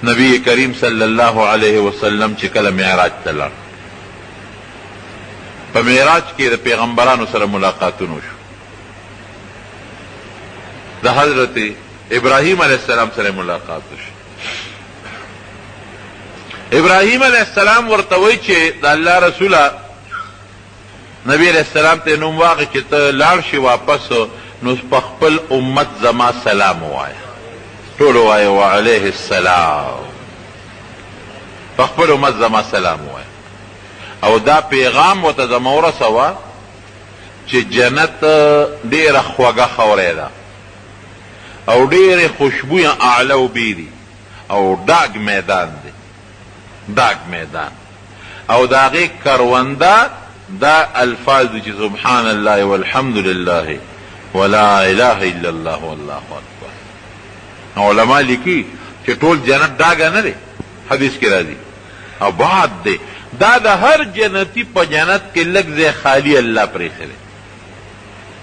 نبی کریم صلی الله علیه وسلم چې کله معراج ته لاړ، په معراج کې د پیغمبرانو سره ملاقاتونه شو. د حضرت ابراهیم علیه السلام سره ملاقات شو. ابراهیم علیه السلام ورته وایي چې د الله رسوله نبی علیه السلام ته نوم واخلې چې ته لاړ شي واپس، نو په خپل امت زما سلام ووایه. ټول ووایه وعلیه السلام. په خپل امت زما سلام ووایه. او دا پیغام ورته زما ورسوه چې جنت ډېره خوږه خاوری ده او ډېرې خوشبویه اعلی و بیدي او ډاګ میدان دی، ډاګ میدان، او د هغې کرونده دا الفاظ دي چې سبحان الله والحمد لله ولا اله الا الله والله اکبر. علما لیکي چې ټول جنت ډاګه نه دی، حدیث کې راځي، او بعد دی. دا د هر جنتی په جنت کې لږ ځای خالی الله پرېښی دی.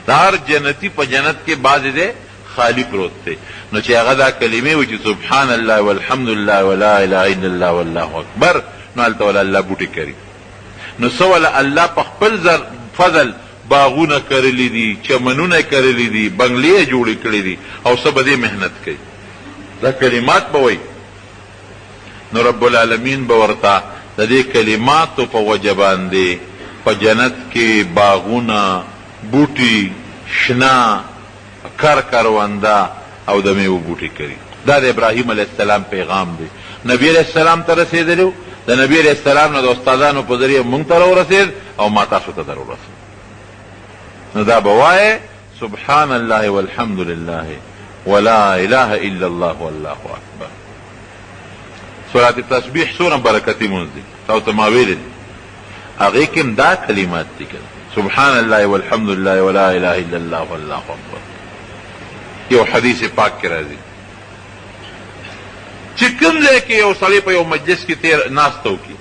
د هر جنتی په جنت کې بعضې دی خالی پروت دی. نو چې هغه دا کلمې وي چې سبحان الله والحمد لله ولا اله الا الله والله اکبر، نو هلته ولا الله بوټي کري. نو څه ولا الله په خپل فضل باغونه کرلی دي، چمنونه کرلی دي، بنگلې جوړې کړې دي، او څه به دې محنت کوي. دا کلمات به وایي. نو رب العالمین به ورته د دې کلماتو په وجه باندې په جنت کې باغونه، بوټي، شنه، کرونده او د میوو بوټي کري. دا د ابراهیم علیه السلام پیغام دی. نبی علیه السلام ته رسېدلی، د نبی علیه السلام نه د استادانو په ذریعه مونږ ته راورسېد او ما تاسو ته درورسېد. نو دا به وایې سبحان الله والحمد لله ولا اله الا الله والله اکبر. سورت تسبیح څومره برکتي مونځ دی، تاسو ته ما ویلي دي. هغې کې هم دا کلمات دي که سبحان الله والحمد لله ولا اله الا الله والله اکبر. یو حدیث پاک کې راځي چې کوم ځای کې یو سړی په یو مجلس کې تیر ناسته وکړي،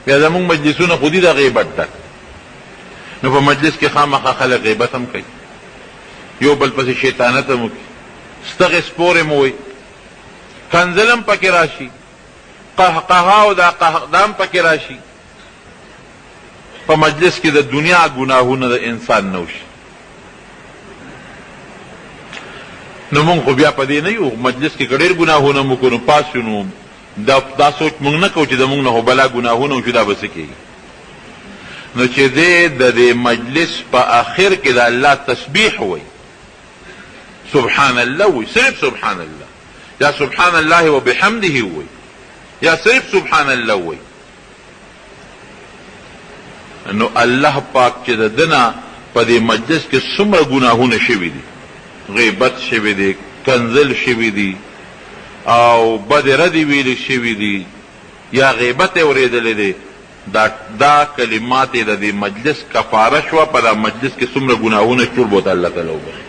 بیا زمونږ مجلسونه خو دي د غیبت ډک، نو په مجلس کې خامخا خلک غیبت هم کوي، یو بل پسې شیطانت هم وکړي، ستغې سپورې مو وایي، کنځل هم پکې راشي، قهقها او دا هم پکې راشي. په مجلس کې د دنیا ګناهونه د انسان نه وشي. نو مونږ خو بیا په دې نه یو، مجلس کې که ډېر ګناهونه مو کړو، پاس نو دا سوچ مونږ نه کوو چې د مونږ نه خو بلا ګناهونه وشو، دا به څه کېږي. نو چې دی د دې مجلس په آخر کې د الله تسبیح وایي، سبحان الله وایي، صرف سبحان الله، یا سبحان الله وبحمده وایي، یا صرف سبحان الله وایي. نو الله پاک چې د ده نه په دې مجلس کې څومره ګناهونه شوي دي، غیبت شوی دی، کنزل شوی دی، او بد ردی ویلی شوی دی، یا غیبت اوریدلی دی، دا کلمات د دې مجلس کفاره شوه. په دا مجلس کې څومره ګناهونه ټول به ورته الله تعالی وبخي.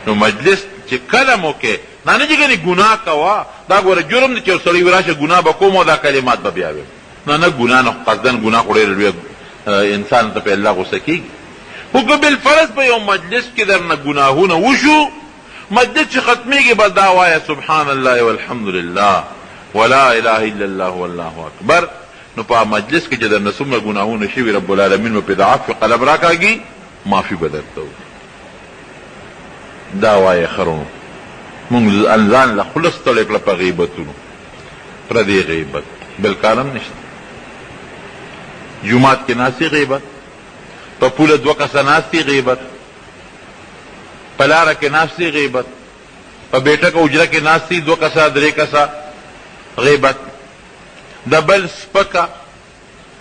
نو مجلس چې کله مو کې دا نه چې ګنې ګناه کوه، دا ګوره جرم دی چې یو سړی راشه ګناه به کوم او دا کلمات به بیا ویم. نه ګناه نه، قصدن ګناه خو ډېر لوی انسان ته په الله غصه کېږي. خو که بالفرض په یو مجلس کې درنه ګناهونه وشو، مجلس چې ختمېږي به دا وایه سبحان الله والحمد لله ولا اله الا الله والله اکبر. نو په مجلس کې چې درنه څومره ګناهونه شوي، رب العالمین به پې د عفو قلم راکاږي، معافي به درته وکړي. دا وایه خرونو مونږ ځان له خوله ستړی کړه په غیبتونو، پردې غیبت بل کار هم نشته. جومات کې ناستې غیبت، په پوله دوه کسه ناستې غیبت، په لاره کې ناستې غیبت، په بیټکه اجره کې ناستې دوه کسه درې کسه غیبت، د بل سپکه،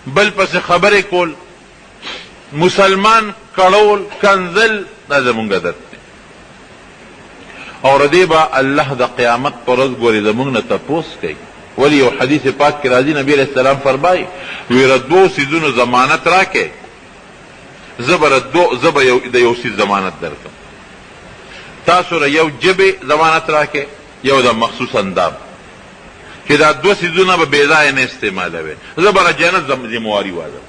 بل پسې خبرې کول، مسلمان کړول، کنزل، دا زمونږ عادت دی. او ردې به الله د قیامت په ورځ ګورې زمونږ نه تپوس کوي. ولی یو حدیث پاک کې راځي، نبی علیہ السلام فرمایي ویره دوو څیزونو ضمانت راکې، زه به د یو څیز ضمانت درکړم. تاسو له یو ژبې ضمانت راکې، یو د مخصوص اندام، چې دا دوه څیزونه به بې ځایه نه استعمالوي، زه به د جنت ذمواري والم.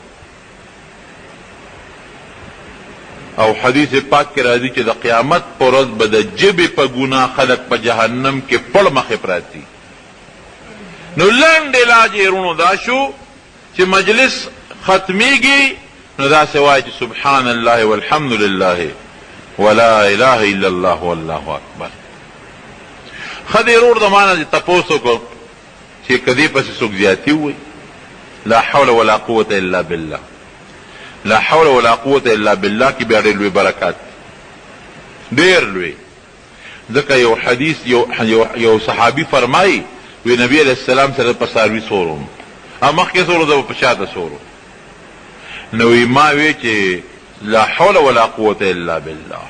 او حدیث پاک کې راځي چې د قیامت پر ورځ به د ژبې په ګناه خلک په جهنم کې پړ مخې پراتی. نو لنډ علاج یې رونو دا شو چې مجلس ختمیږي نو داسې وایي چې سبحان الله والحمد لله ولا اله الا الله والله اکبر. ښه دی رور د ما نه تپوس وکړو چې که دې پسې څوک زیاتي ووایي لا حول ولا قوة الا بالله، لا حول ولا قوة الا بالله کې بیا ډېر لوی برکات ډېر لوی. ځکه یو حدیث یو صحابي فرمایي وی نبی علیہ السلام سره په څاروي سورم مخکې سورو زه په شاته سورو نو وی ما وی چې لا حول ولا قوة الا بالله.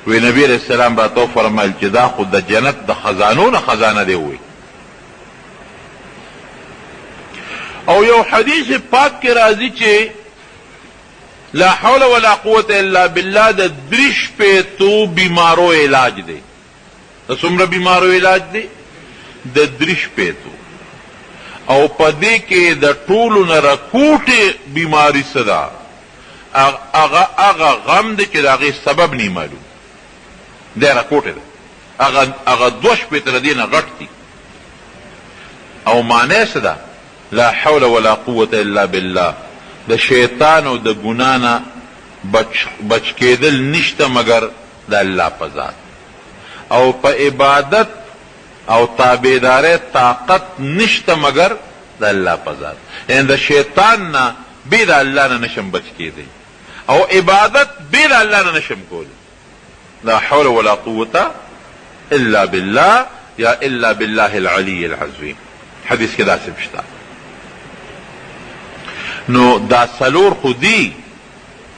وی نبی علیہ السلام راته فرمایل چې دا خو د جنت د خزانو نه خزانه دی. وی او یو حدیث پاک کې راځي چې لا حول ولا قوة الا بالله د 3 بیمارو علاج دی. د څومره بیمارو علاج دی؟ د 3 او پدې کې د ټولو نه راکوټې بیماری څه ده؟ هغه غم دی چې د هغې سبب نه معلوم دی راکوټې ده هغه 2 شپېته د دې نه غټ دي. او معنی څه ده؟ لا حول ولا قوة الا بالله د شیطان او د ګناه نه بچ کېدل نشته مگر د الله په ذات. او په عبادت او تابعدارۍ طاقت نشته مگر د الله په ذات. یعنی د شیطان نه بې د الله نه نشم بچ کېدی او عبادت بې د الله نه نشم کولی. لا حول ولا قوة الا بالله یا الا بالله العلی العظیم. حدیث کې داسې شته. نو دا سلور خو دی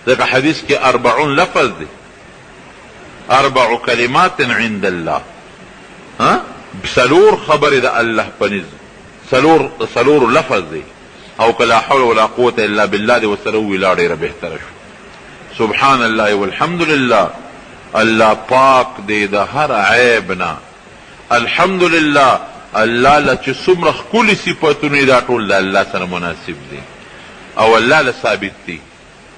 ځکه حدیث کې 40 لفظ دی 4 کلمات عند الله سلور خبر د الله پنځ سلور لفظ دی او که لا حول ولا قوة الا بالله دی ورسره وویلا ډېره بهتره شو. سبحان الله والحمد لله الله پاک دی د هر عیب نه. الحمد لله الله له چې څومره ښکلي صفتونه دا ټول د الله سره مناسب دي او الله له ثابت دي.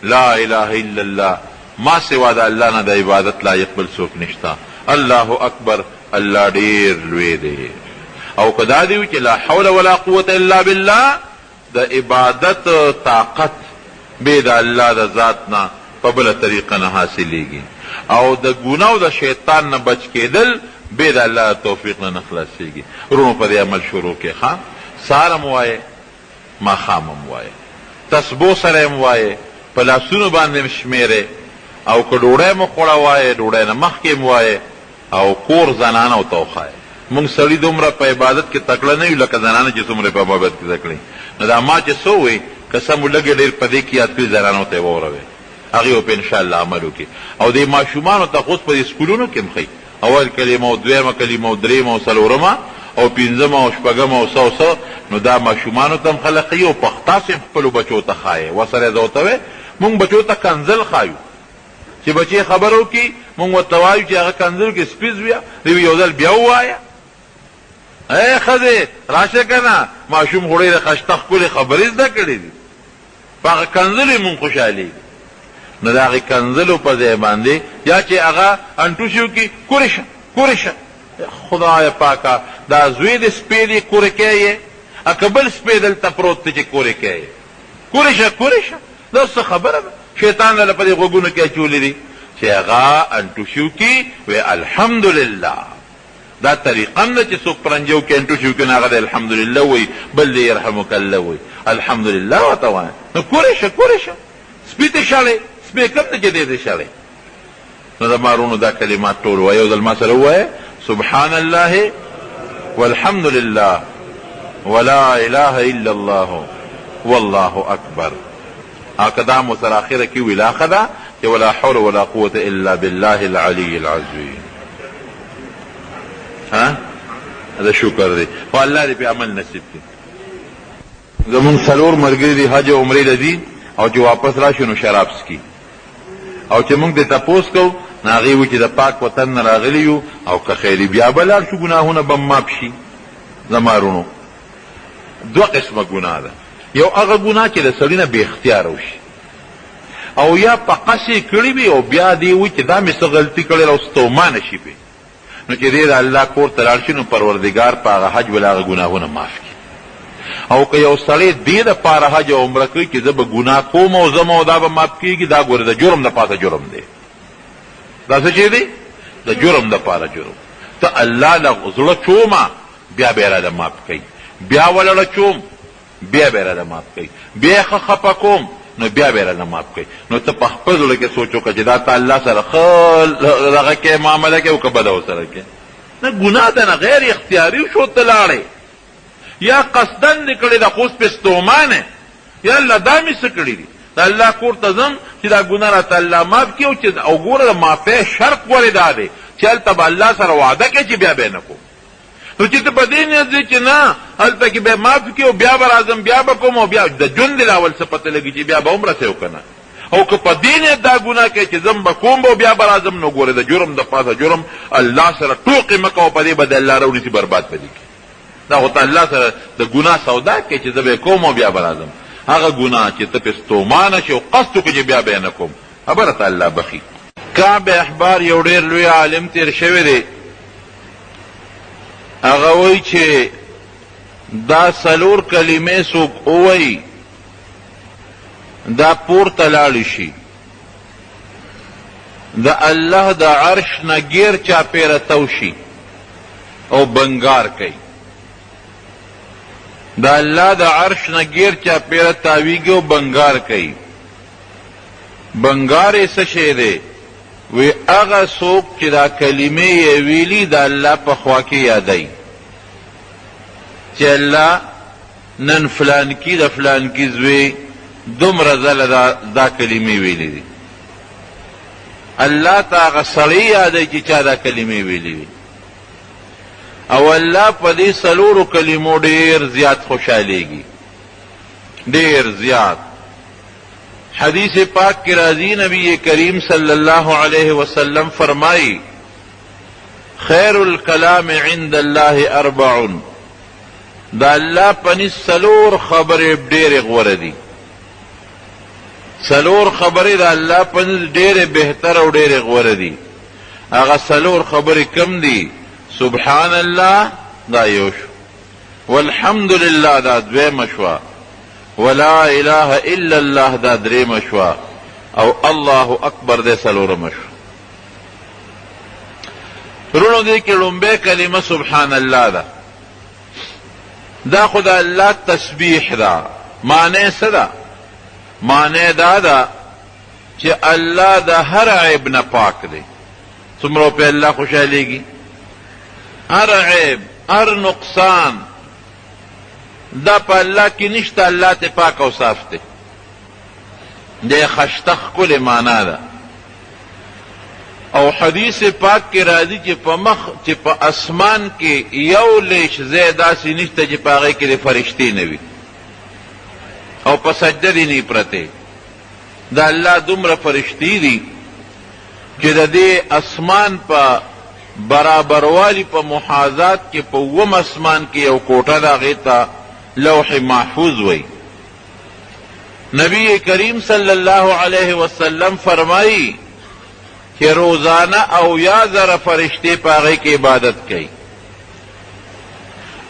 لا اله الا الله ما سوا د الله نه د عبادت لایق بل څوک نشته. الله اکبر الله ډېر لوی دی. او که دا دی چې لا حول ولا قوة الا بالله د عبادت طاقت بې د الله د ذات نه په بله طریقه نه حاصلېږي او د ګناه او د شیطان نه بچ کېدل بې د الله د توفیق نه خلاصېږي. ورونو په دې عمل شروع کې ښه سهار هم وایې ماښام هم وایې تسبو سره هم وایې په لاسونو باندې هم شمېرې او که ډوډۍ مو خوړه وایې ډوډۍ نه مخکې هم وایې او کور زنانو ته وښایې. مونږ سړي دومره په عبادت کې تکړه نه یو لکه زنانه چې څومره په عبادت کې تکړه. نو دا ما چې څه ووایي که څه مو لږې ډېر په دې کې یاد کړي زنانو ته یې واوروئ هغې به په انشاءالله عمل وکړي. او دې ماشومانو ته خو په دې سکولونو کې هم ښایي اول کلمه او دویمه کلمه او درېیمه او څلورمه او پنځمه او شپږمه او څه نو دا ماشومانو ته هم خلک ښایي او تاسې هم خپلو بچو ته ښایې. ورسره یې زه ورته وایې مونږ بچو ته کنزل ښایو چې بچې خبره وکړي مونږ ورته وایو چې هغه کنزل کې سپیز بیا دوی یو ځل بیا ووایه ای ښځې راشه که نه ماشوم خو ډېرې ښایسته ښکلې خبرې زده کړې دي په هغه کنزل یې مونږ خوشحالېږي. نو د هغې کنزلو په ځای باندې یا چې هغه انټوشي وکړي کورې شه کورې شه خدای پاکه دا زوی د سپی دی کورې کوې که بل سپی دلته پروت دی چې کورې کوې کورې شه کورې شه دا څه خبره ده. شیطان له په دې غوږونو کې اچولي دي چې هغه انټوشي وکړي وی الحمدلله. دا طریقه هم ده چې څوک پرنجو کې انټوشي وکړي نو هغه دی الحمدلله وایي بل دی یرحمک الله وایي الحمدلله ورته وایه. نو کورې شه کورې شه سپي ته شړې سپی کوم دی چې دی ته شړې. نو د مارونو دا کلمات ټول وایه یو ځل ما سره ووایه سبحان الله والحمد لله ولا اله الا الله والله اکبر. هکذا مو سره اخره کې ویلا ښه ده چې ولا حول ولا قوة الا بالله العلي العظیم. دا شکر دی خو الله دې په عمل نصیب کړي. زمونږ څلور ملګري دي حج او عمرې له دي او چې واپس راشي نو شراب څکي او چې مونږ دې تپوس کوو نو هغې وایي چې د پاک وطن نه راغلي یو او که خیري بیا به لاړ شو ګناهونه به ماپ شي. زما رونو 2 قسمه ګناه ده. یو هغه ګناه چې د سړي نه بې اختیاره وشي او یا په قصې کړي وي او بیا دې وي چې دا مې څه غلطي کړې او ستومانه شي پې، نو چې دې د الله کور ته لاړ شي نو پروردګار په هغه حج ول هغه ګناهونه معاف کړي. او که یو سړی دې دپاره حج او عمره کوي چې زه به ګناه کوم او ځم او دا به معاف کېږي، دا ګوره د جرم د پاسه جرم دی. دا څه شی دی؟ د جرم دپاره جرم. ته الله له زړه چومه بیا به یې راله معاف کوي، بیا ولړه چوم بیا به یې راله معاف کوي، بیا یې ښه خفه کوم نو بیا به یې راله معاف کوي. نو ته په خپل زړه کې سوچ وکړه چې دا ته الله سره ښه دغه کې معامله کوې او که بده ورسره کوې. نه ګناه ده نه، غیر اختیاري شو ته لاړې، یا قصدن دې کړې ده خو اوس پې ستومانه، یا الله دا مې څه کړي دي، د الله کور ته ځم چې دا ګناه راته الله معاف کړي. او ګوره د معافۍ شرط ولې دا دی چې هلته به الله سره وعده کوي چې بیا به یې نه کوم. نو چې ته په دې نیت ځې چې نه هلته کې به یې معاف کړي او بیا به راځم بیا به کوم او بیا د ژوند د اول څه پته لګي چې بیا به هم رسې که نه. او که په دې نیت دا ګناه کوي چې ځم به کوم به او بیا به راځم، نو ګوره د جرم د پاسه جرم، الله سره ټوقې مه کوه، په دې به د الله راونیسي برباد به دې کړي. دا خو ته الله سره د ګناه سودا کوي چې زه به یې کوم او بیا به راځم. هغه ګناه چې ته پې ستومانه شي او قصد وکړې چې بیا به یې نه کوم، خبره ته الله بخي. کعب احبار یو ډېر لوی عالم تېر شوی دی، هغه وایي چې دا څلور کلمې څوک ووایي دا پورته لاړې شي، د الله د عرش نه ګیر چاپېره تو شي او بنګار کوي. د الله د عرش نه ګیر چاپېره تاویږي او بنګار کوي. بنګار یې څه شی دی؟ وی هغه څوک چې دا کلمې یې ویلي د الله په خوا کې یادوي چې الله نن فلانکي د فلانکي زوی دومره ځله دا کلمې ویلي دي. الله ته هغه سړی یادوي چې چا دا کلمې ویلي وي. او الله په دې څلورو کلمو ډېر زیات خوشحالیږي، ډېر زیات. حدیث پاک کی راضی نبی کریم صلی اللہ علیہ وسلم فرمائی خیر الکلام عند اللہ اربع، دا اللہ پنی سلور خبر ډېر غوره دي. سلور خبرې دا اللہ پنی ډېر بهتر او ډېر غوره دي. هغه سلور خبرې کم دي؟ سبحان الله دا یو شو، والحمد لله دا دویمه شوه، ولا اله الا الله دا درېمه شوه، او الله اکبر دې څلورمه شوه. وروڼو دې کې لومبۍ کلمه سبحان الله ده. دا خو د الله تسبیح ده. معنی څه ده؟ معنی دا ده چې الله د هر عیب نه پاک دی. څومره په الله خوشحالیږي؟ هر عیب، هر نقصان دا په الله کې نشته، الله ته پاک او صاف دی. د خشته ښکلې معنا ده. او حدیث پاک کې راځي چې په اسمان کې یو لیش ځای داسې نشته چې په هغې کې د فرشتې نه وي او په سجده دې نه پرتې. د الله دومره فرشتې دي چې د دې اسمان په برابروالی په محاذات کې په اووم اسمان کې یو کوټه ده، هغې ته لوح محفوظ وی. نبی کریم صلی اللہ علیہ وسلم فرمائی کہ روزانہ او یا ذرا فرشتے پاغے کی عبادت کی،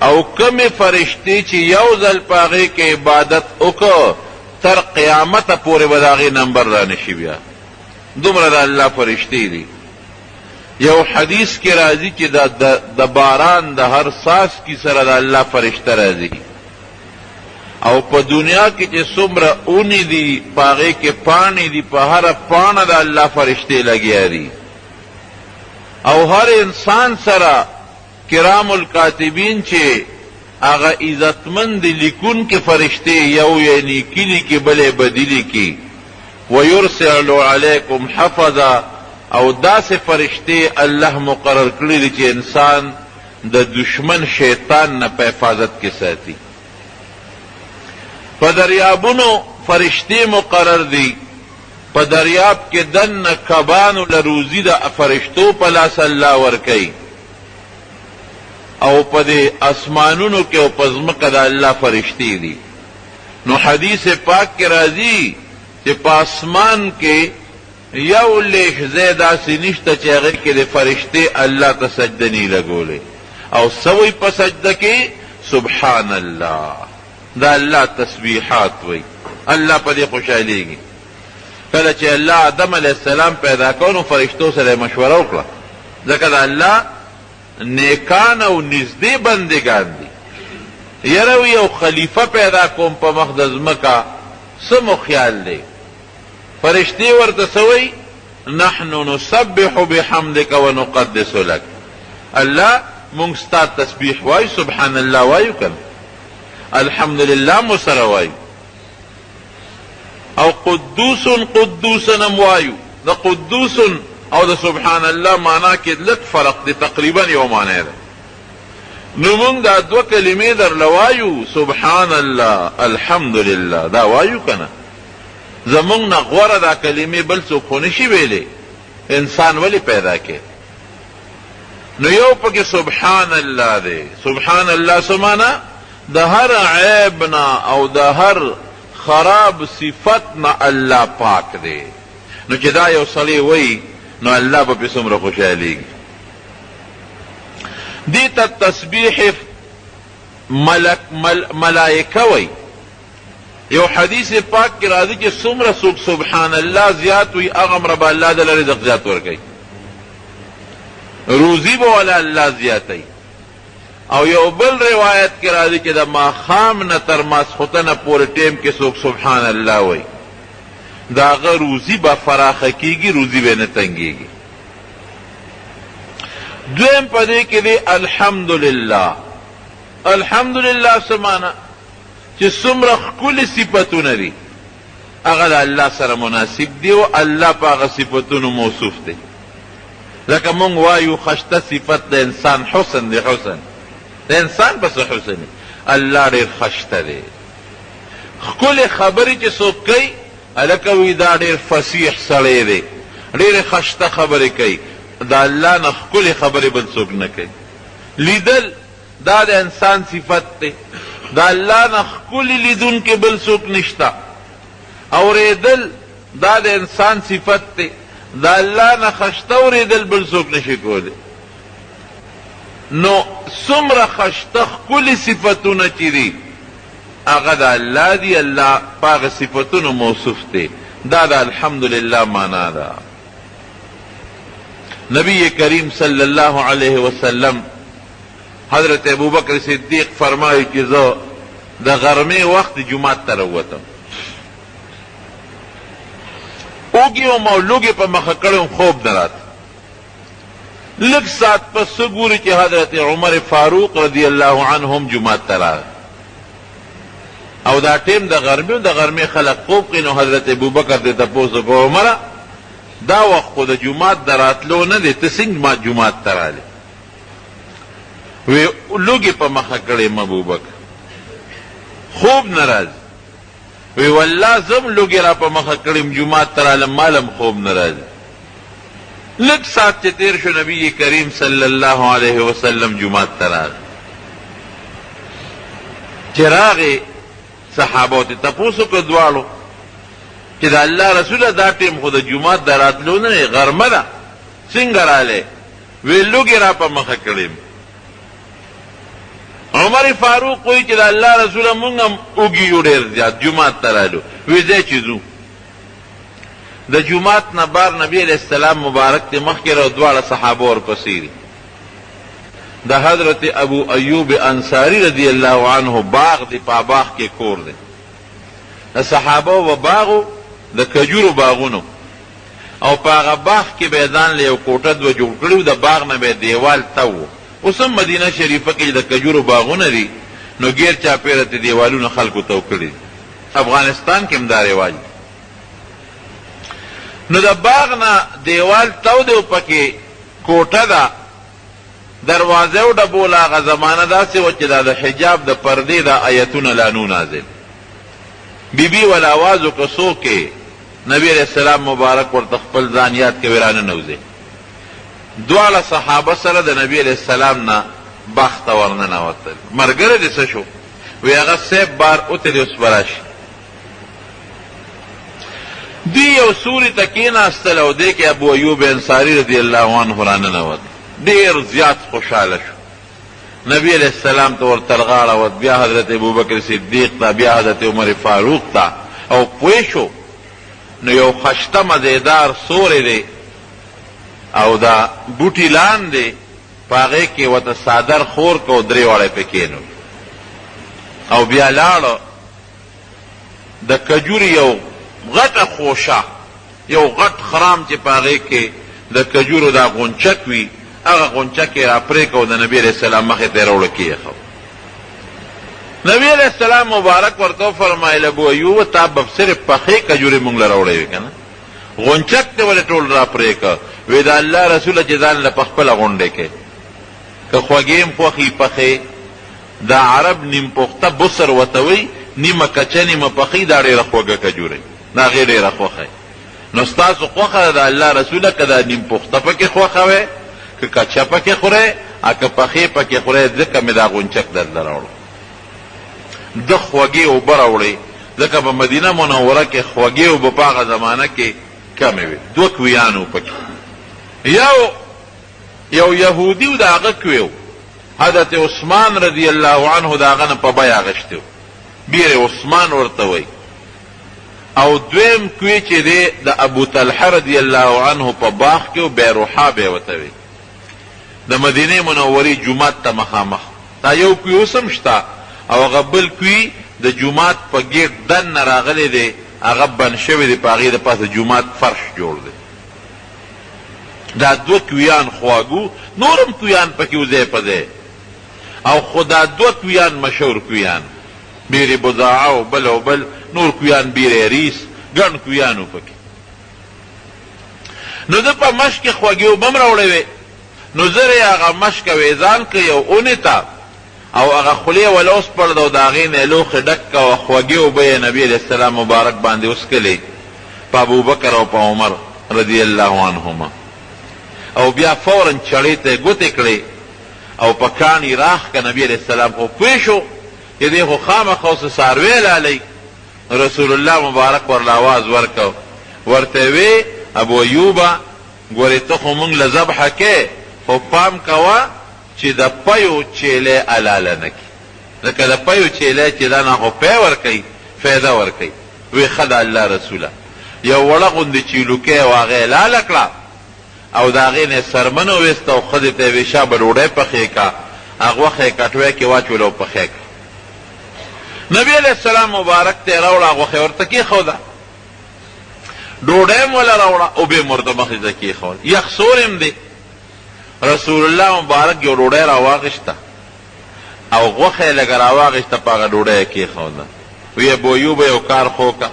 او کم فرشتے چی یو ذل پاغے کی عبادت اکو تر قیامت پورے بداغی نمبر رانشی بیا. دمرا دا اللہ فرشتے دی. یو حدیث کی راضی چی دا باران دا ہر ساس کی سر دا اللہ فرشتہ راضی. او په دنیا کې چې څومره اونې دي په هغې کې پاڼې دي، په هره پاڼه د الله فرشتې لګیا دي. او هر انسان سره کرام الکاتبین چې هغه عزتمند لیکونکي فرشتې یو یې نیکي لیکي بل یې بدي لیکي. ویرسل علیکم حفظا، او داسې فرشتې الله مقرر کړي دي چې انسان د دشمن شیطان نه په حفاظت کې ساتي. په دریابونو فرشتې مقرر دي، په دریاب کې دننه کبانو له روزي د فرشتو په لاس الله ورکوي. او په دې اسمانونو کې او په ځمکه د الله فرشتې دي. نو حدیث پاک کې راځي چې په اسمان کې یو لیش ځای داسې نشته چې هغې کې د فرشتې الله ته سجده نی لګولې او سوی په سجده کې سبحان الله دا الله تسبیحات وی الله په دې خوشحالیږي. کله چې الله آدم علیه السلام پیدا کړ نو فرشتو سره مشوره وکړه ځکه د الله نیکان او نږدې بندګان دي. یره یو خلیفه پیدا کوم په مخ د ځمکه څه مو خیال دی؟ فرشتې ورته سوی نحن نسبح بحمدک ونقدس لک، الله مونږ ستا تسبیح وایو، سبحان الله وایو کنه، الحمدلله مو سره وایو، او قدوس قدوس نم وایو. د قدوس او د سبحان الله معنا کې لږ فرق دی، تقریبا یو معنی ده. نو مونږ دا دوه کلمې در لوایو، سبحان الله الحمدلله دا وایو کنه. زمونږ نه غوره دا کلمې بل څوک خو نشي ویلی، انسان ولی پیدا کې. نو یو پکې سبحان الله دی. سبحان الله سمانا د هر عیب نه او د هر خراب صفت نه الله پاک دی. نو چې دا یو سړی وی نو الله به پې څومره خوشحالیږي. دې ته تسبیح ملائکه وی. یو حدیث پاک کې راځي چې څومره څوک سبحان الله زیات وي هغه به الله د له رزق زیات ورکوي، روزي به والا الله زیاتوي. او یو بل روایت کې راځي چې د ماښام نه تر ماسخوتنه پورې ټیم کې څوک سبحان الله وایي د هغه روزي به فراخه کېږي، روزي به نه تنګېږي. دویم په دې کې دی الحمدلله. الحمدلله څه معنا؟ چې څومره ښکلي صفتونه دي هغه د الله سره مناسب دي او الله په هغه صفتونو موصوف دی. لکه مونږ وایو خشته صفت د انسان حسن دی، حسن د انسان پس حسن دی، الله ډېر خشته دی. ښکلې خبرې چې څوک کوي هلکه وي دا ډېر فصیح سړی دی، ډېرې خشته خبرې کوي. د الله نه ښکلې خبرې بل څوک نه کوي. لیدل دا د انسان صفت دی، د الله نه ښکلي لیدونکي بل څوک نشته. اورېدل دا د انسان صفت دی، د الله نه خشته اورېدل بل څوک نشي کولی. نو څومره خشته ښکلي صفتونه چې دي هغه د الله دي، الله په هغه صفتونو موصوف دی. دا د الحمدلله معنا ده. نبی کریم صلی الله علیه وسلم حضرت ابوبکر صدیق فرمایي چې زه د غرمې وخت جومات ته راووتم، اوږې وم او لوږې په مخه کړی وم، خوب نه راته. لږ ساعت پس څه ګوري چې حضرت عمر فاروق رضی الله عنه هم جومات ته راغی او دا ټیم د غرمې د غرمې خلک خوب کوي. نو حضرت ابوبکر ته تپوس وکړ عمره دا وخت خو د جومات د راتلو نه دی، ته څنګه ما جومات ته رالې؟ وی لوږې په مخه کړې م ابوبکر، خوب نه راځي. وی والله زم لوږې را په مخه کړې م جومات ته رالم، مالم خوب نه راځي. لږ ساعت چې تېر شو نبی کریم صلی الله علیه وسلم جومات ته راغی. چې راغې صحابو ته تپوس وکړه دواړو چې د الله رسوله دا ټیم خو د جومات د راتلو نه دی، غرمه ده، څنګه رالی؟ وی لوږې را په مخه کړې م. عمر فاروق وی چې د الله رسوله مونږ هم اوږي یو ډېر زیات جومات ته رالو. وی ځای چې ځو د جومات نه بار نبی علیہ السلام مبارک ته مخکې را دواړه صحابه ورپسې دي. د حضرت ابو ایوب انصاری رضی الله عنه باغ دی، په باغ کې کور دی. د صحابه و باغو د کجورو باغونو او په هغه باغ کې به ځان له یو کوټه دوه جوړ کړي، د باغ نه به دیوال تو. اوس هم مدینه شریفه کې د کجورو باغونه دي، نو ګیر چاپېره ته دیوالونه خلکو تو کړي. افغانستان کې هم دا رواج. نو د باغ نه دیوال تو دی او پکې کوټه ده، دروازه او ډبول. هغه زمانه داسې وه چې دا د حجاب د پردې د آیتونه لا نو نازل. بی ولا آواز وکړه څوک نبی علیہ السلام مبارک ورته خپل ځان یاد کوي راننوځي. دواړه صحابه سره د نبی علیہ السلام نه باغ ته ورننوتل. ملګری دې څه شو؟ وی هغه صیب بار وتلی اوس به راشي. دی یو سوری ته کېناستل او دی کې ابو ایوب انصاري رضی الله عنه راننوت. ډېر زیات خوشحاله شو. نبی علیہ السلام ته ورته غاړه بیا حضرت ابوبکر صدیق ته، بیا حضرت عمر فاروق ته، او پوه شو نو یو خشته مزیدار سوری دی او دا بوټي لاندې په هغې کې ورته څادر خور کو، درې واړه پې کېنو او بیا لاړه د کجوري یو غټه خوشه، یو غټ خرام چې په هغې کې د کجورو دا غونچک وي، هغه غونچک یې را پرې کو، د نبي علیه السلام مخې ته یې راوړه کېښو. نبی علیہ السلام مبارک ورته فرمایل ابو ایوب تا به صرف پخې کجورې مونږ له راوړې وې که نه، غونچک ته ولې ټول را پرې که. وی د الله رسوله چې ځان له پخپله غونډې کې که خوږې م خوښي پخې، دا عرب نیم پخته بسر ورته وی، نیمه کچه نیمه پخې، دا ډېره خوږه کجورې، دا هغې ډېره خوښه. نو ستاسو خوښه ده د الله رسوله که دا نیم پخته پکې خوښه وی، که کچه پکې خورئ، که پخې پکې خورئ، ځکه مې دا غونچک درله راوړو. د خوږې اوبه راوړئ، ځکه په مدینه منوره کې خوږې اوبه په هغه زمانه کې کمې وې، 2 کویان وو پکې. یو یهودي و د هغه کوی و، حضرت عثمان رضی الله عنه د هغه نه په بیه اخیستی و، بیر عثمان ورته وی. او دویم کوی چې دی د ابو طلحه رضی الله عنه په باغ کې و، بیروحا به یې ورته وی، د مدینې منورې جومات ته مخامخ. دا یو کوی اوس هم شته، او هغه بل کوی د جومات په ګیټ دننه راغلی دی، هغه بند شوی دی، په هغې د پاسه جومات فرش جوړ دی. دا 2 کویان خواږو، نورم کویان پکې وځای په ځای، او خو دا 2 کویان مشهور کویان، بیر بضاعه او بل او بل، نور کویان بیر ریس، ګڼ کویان و پکې. نو ده په مشک کې خوږې اوبه م راوړی وې، نو زر یې هغه مشک ویزان کړ یو اونې ته، او هغه خولې وله وسپړده او د هغې نه یې لوښې ډک کړه، او خوږې اوبه یې نبي علیه السلام مبارک باندې وڅکلې په ابوبکر او په عمر رضی الله عنهما. او بیا فوراً چړې ته یې ګوتې کړې او په کاڼي راخ که نبي علیه السلام خو پوه شو چې دی خو خامخا اوس څاروی لالی. رسول الله مبارک ورله آواز ورکړ، ورته وی ابو ایوبه ګورې ته خو مونږ له ذبحه کې، خو پام کوه چې د پیو چیلی حلاله نه کړي، ځکه د پیو چیلی چې دا نه خو پی ورکوي، فایده ورکوي. وی ښه د الله رسوله. یو وړه غوندې چیلوکۍ او هغه یې لاله کړه، او د هغې نه یې سرمن وویسته، او ښځې ته یې وی شابه ډوډۍ پخې که، هغه غوښه یې کټوی کې واچوله او پخې کړه. نبي علیه السلام مبارک ته یې راوړه، غوښه ورته کېښوده، ډوډۍ م وله راوړه، اوبې م ورته مخې ته کېښول، یخ سور م دی. رسول الله مبارک یو ډوډۍ راواغېسته او غوښه یې لږه راواغېسته، په هغه ډوډۍ یې کېښوده. وی ابو ایوبه یو کار خو که؟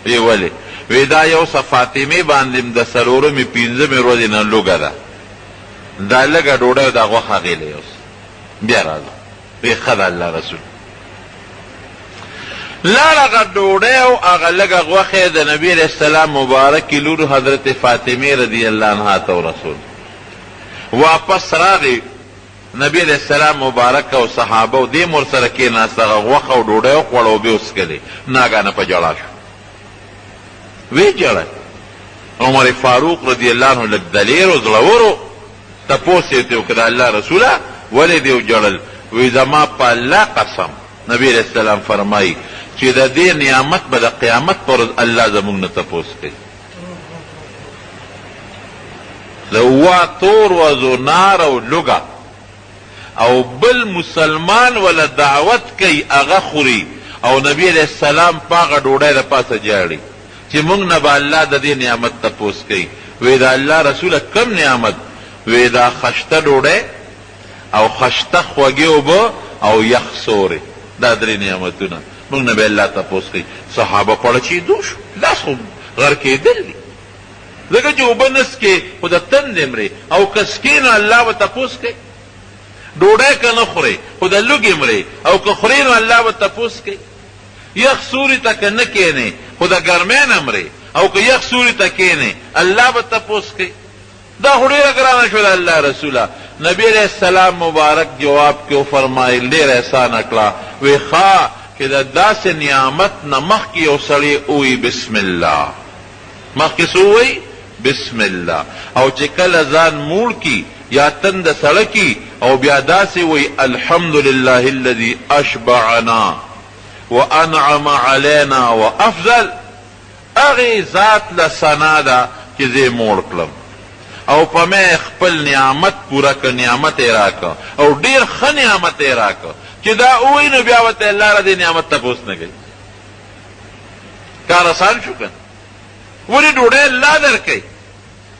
وی ولې؟ وی دا یو څه فاطمې باندې م د 4مې 5مې ورځې نه لوږه ده، دا لږه ډوډۍ او دا غوښه هغې له اوس بیا راځه. وی ښه د الله رسول. لاړ هغه ډوډۍ او هغه لږه غوښه د نبي علیه السلام مبارکې لور حضرت فاطمې رضی الله عنها ته ورسول. واپس راغی نبی علیہ السلام مبارک او صحابه او دې مور سره کېناست، هغه غوښه او ډوډۍ وخوړه، اوبې وڅښلې، ناګانه په ژړا شو. وی ژړی. عمر فاروق رضی الله عنه لږ دلیر او زړور و، تپوس یې ته وکړه د الله رسوله ولې دې وژړل؟ وی زما په الله قسم، نبی علیہ السلام فرمایي چې د دې نعمت به د قیامت پر ورځ الله زموږ نه تپوس کوي. لوا تور وزو نار او لوگا او بل مسلمان ولا دعوت کوي هغه خوري، او نبی علیہ السلام پاغه ډوډۍ د پاسه جاړي چې موږ نه به الله د دې نعمت تپوس کوي. وی دا الله رسوله کم نعمت؟ وی دا خشته ډوډۍ او خشته خوږې اوبه او یخ سورې، دا 3 نعمتونه موږ نه به الله تپوس کوي. صحابه پړچېدو شو، لاس خو غر کېدل دي، ځکه چې اوبه نسکې خو د تندې مرې، او که سکې نو الله به تپوس کوي. ډوډۍ که نه خورې خو د لوږې مرې، او که خورې نو الله به تپوس کوي. یخ سوري ته که نه کښېنې خو د ګرمۍ نه مرې، او که یخ سوري ته کښېنې الله به تپوس کوي. دا خو ډېره ګرانه شوه د الله رسوله. نبی علیہ السلام مبارک جواب کې وفرمایل ډېر احسانه کړه، وی ښه چې د داسې نعمت نه مخکې یو سړی ووایي بسم الله، مخکې څه ووایي بسم الله. او چې کله ځان موړ کی یا تند سړه کی او بیا داسې وایي الحمد لله الذي اشبعنا وانعم علينا وافضل، هغې ذات له ثنا ده چې زه موړ کړم او په مې خپل نعمت پوره که، نعمت یې راکه او ډېر ښه نعمت یې راکه چې دا ووایي نو بیا ورته الله را دې نعمت تپوس نه کوي. کار آسان شو که ولې ډوډۍ الله درکوي.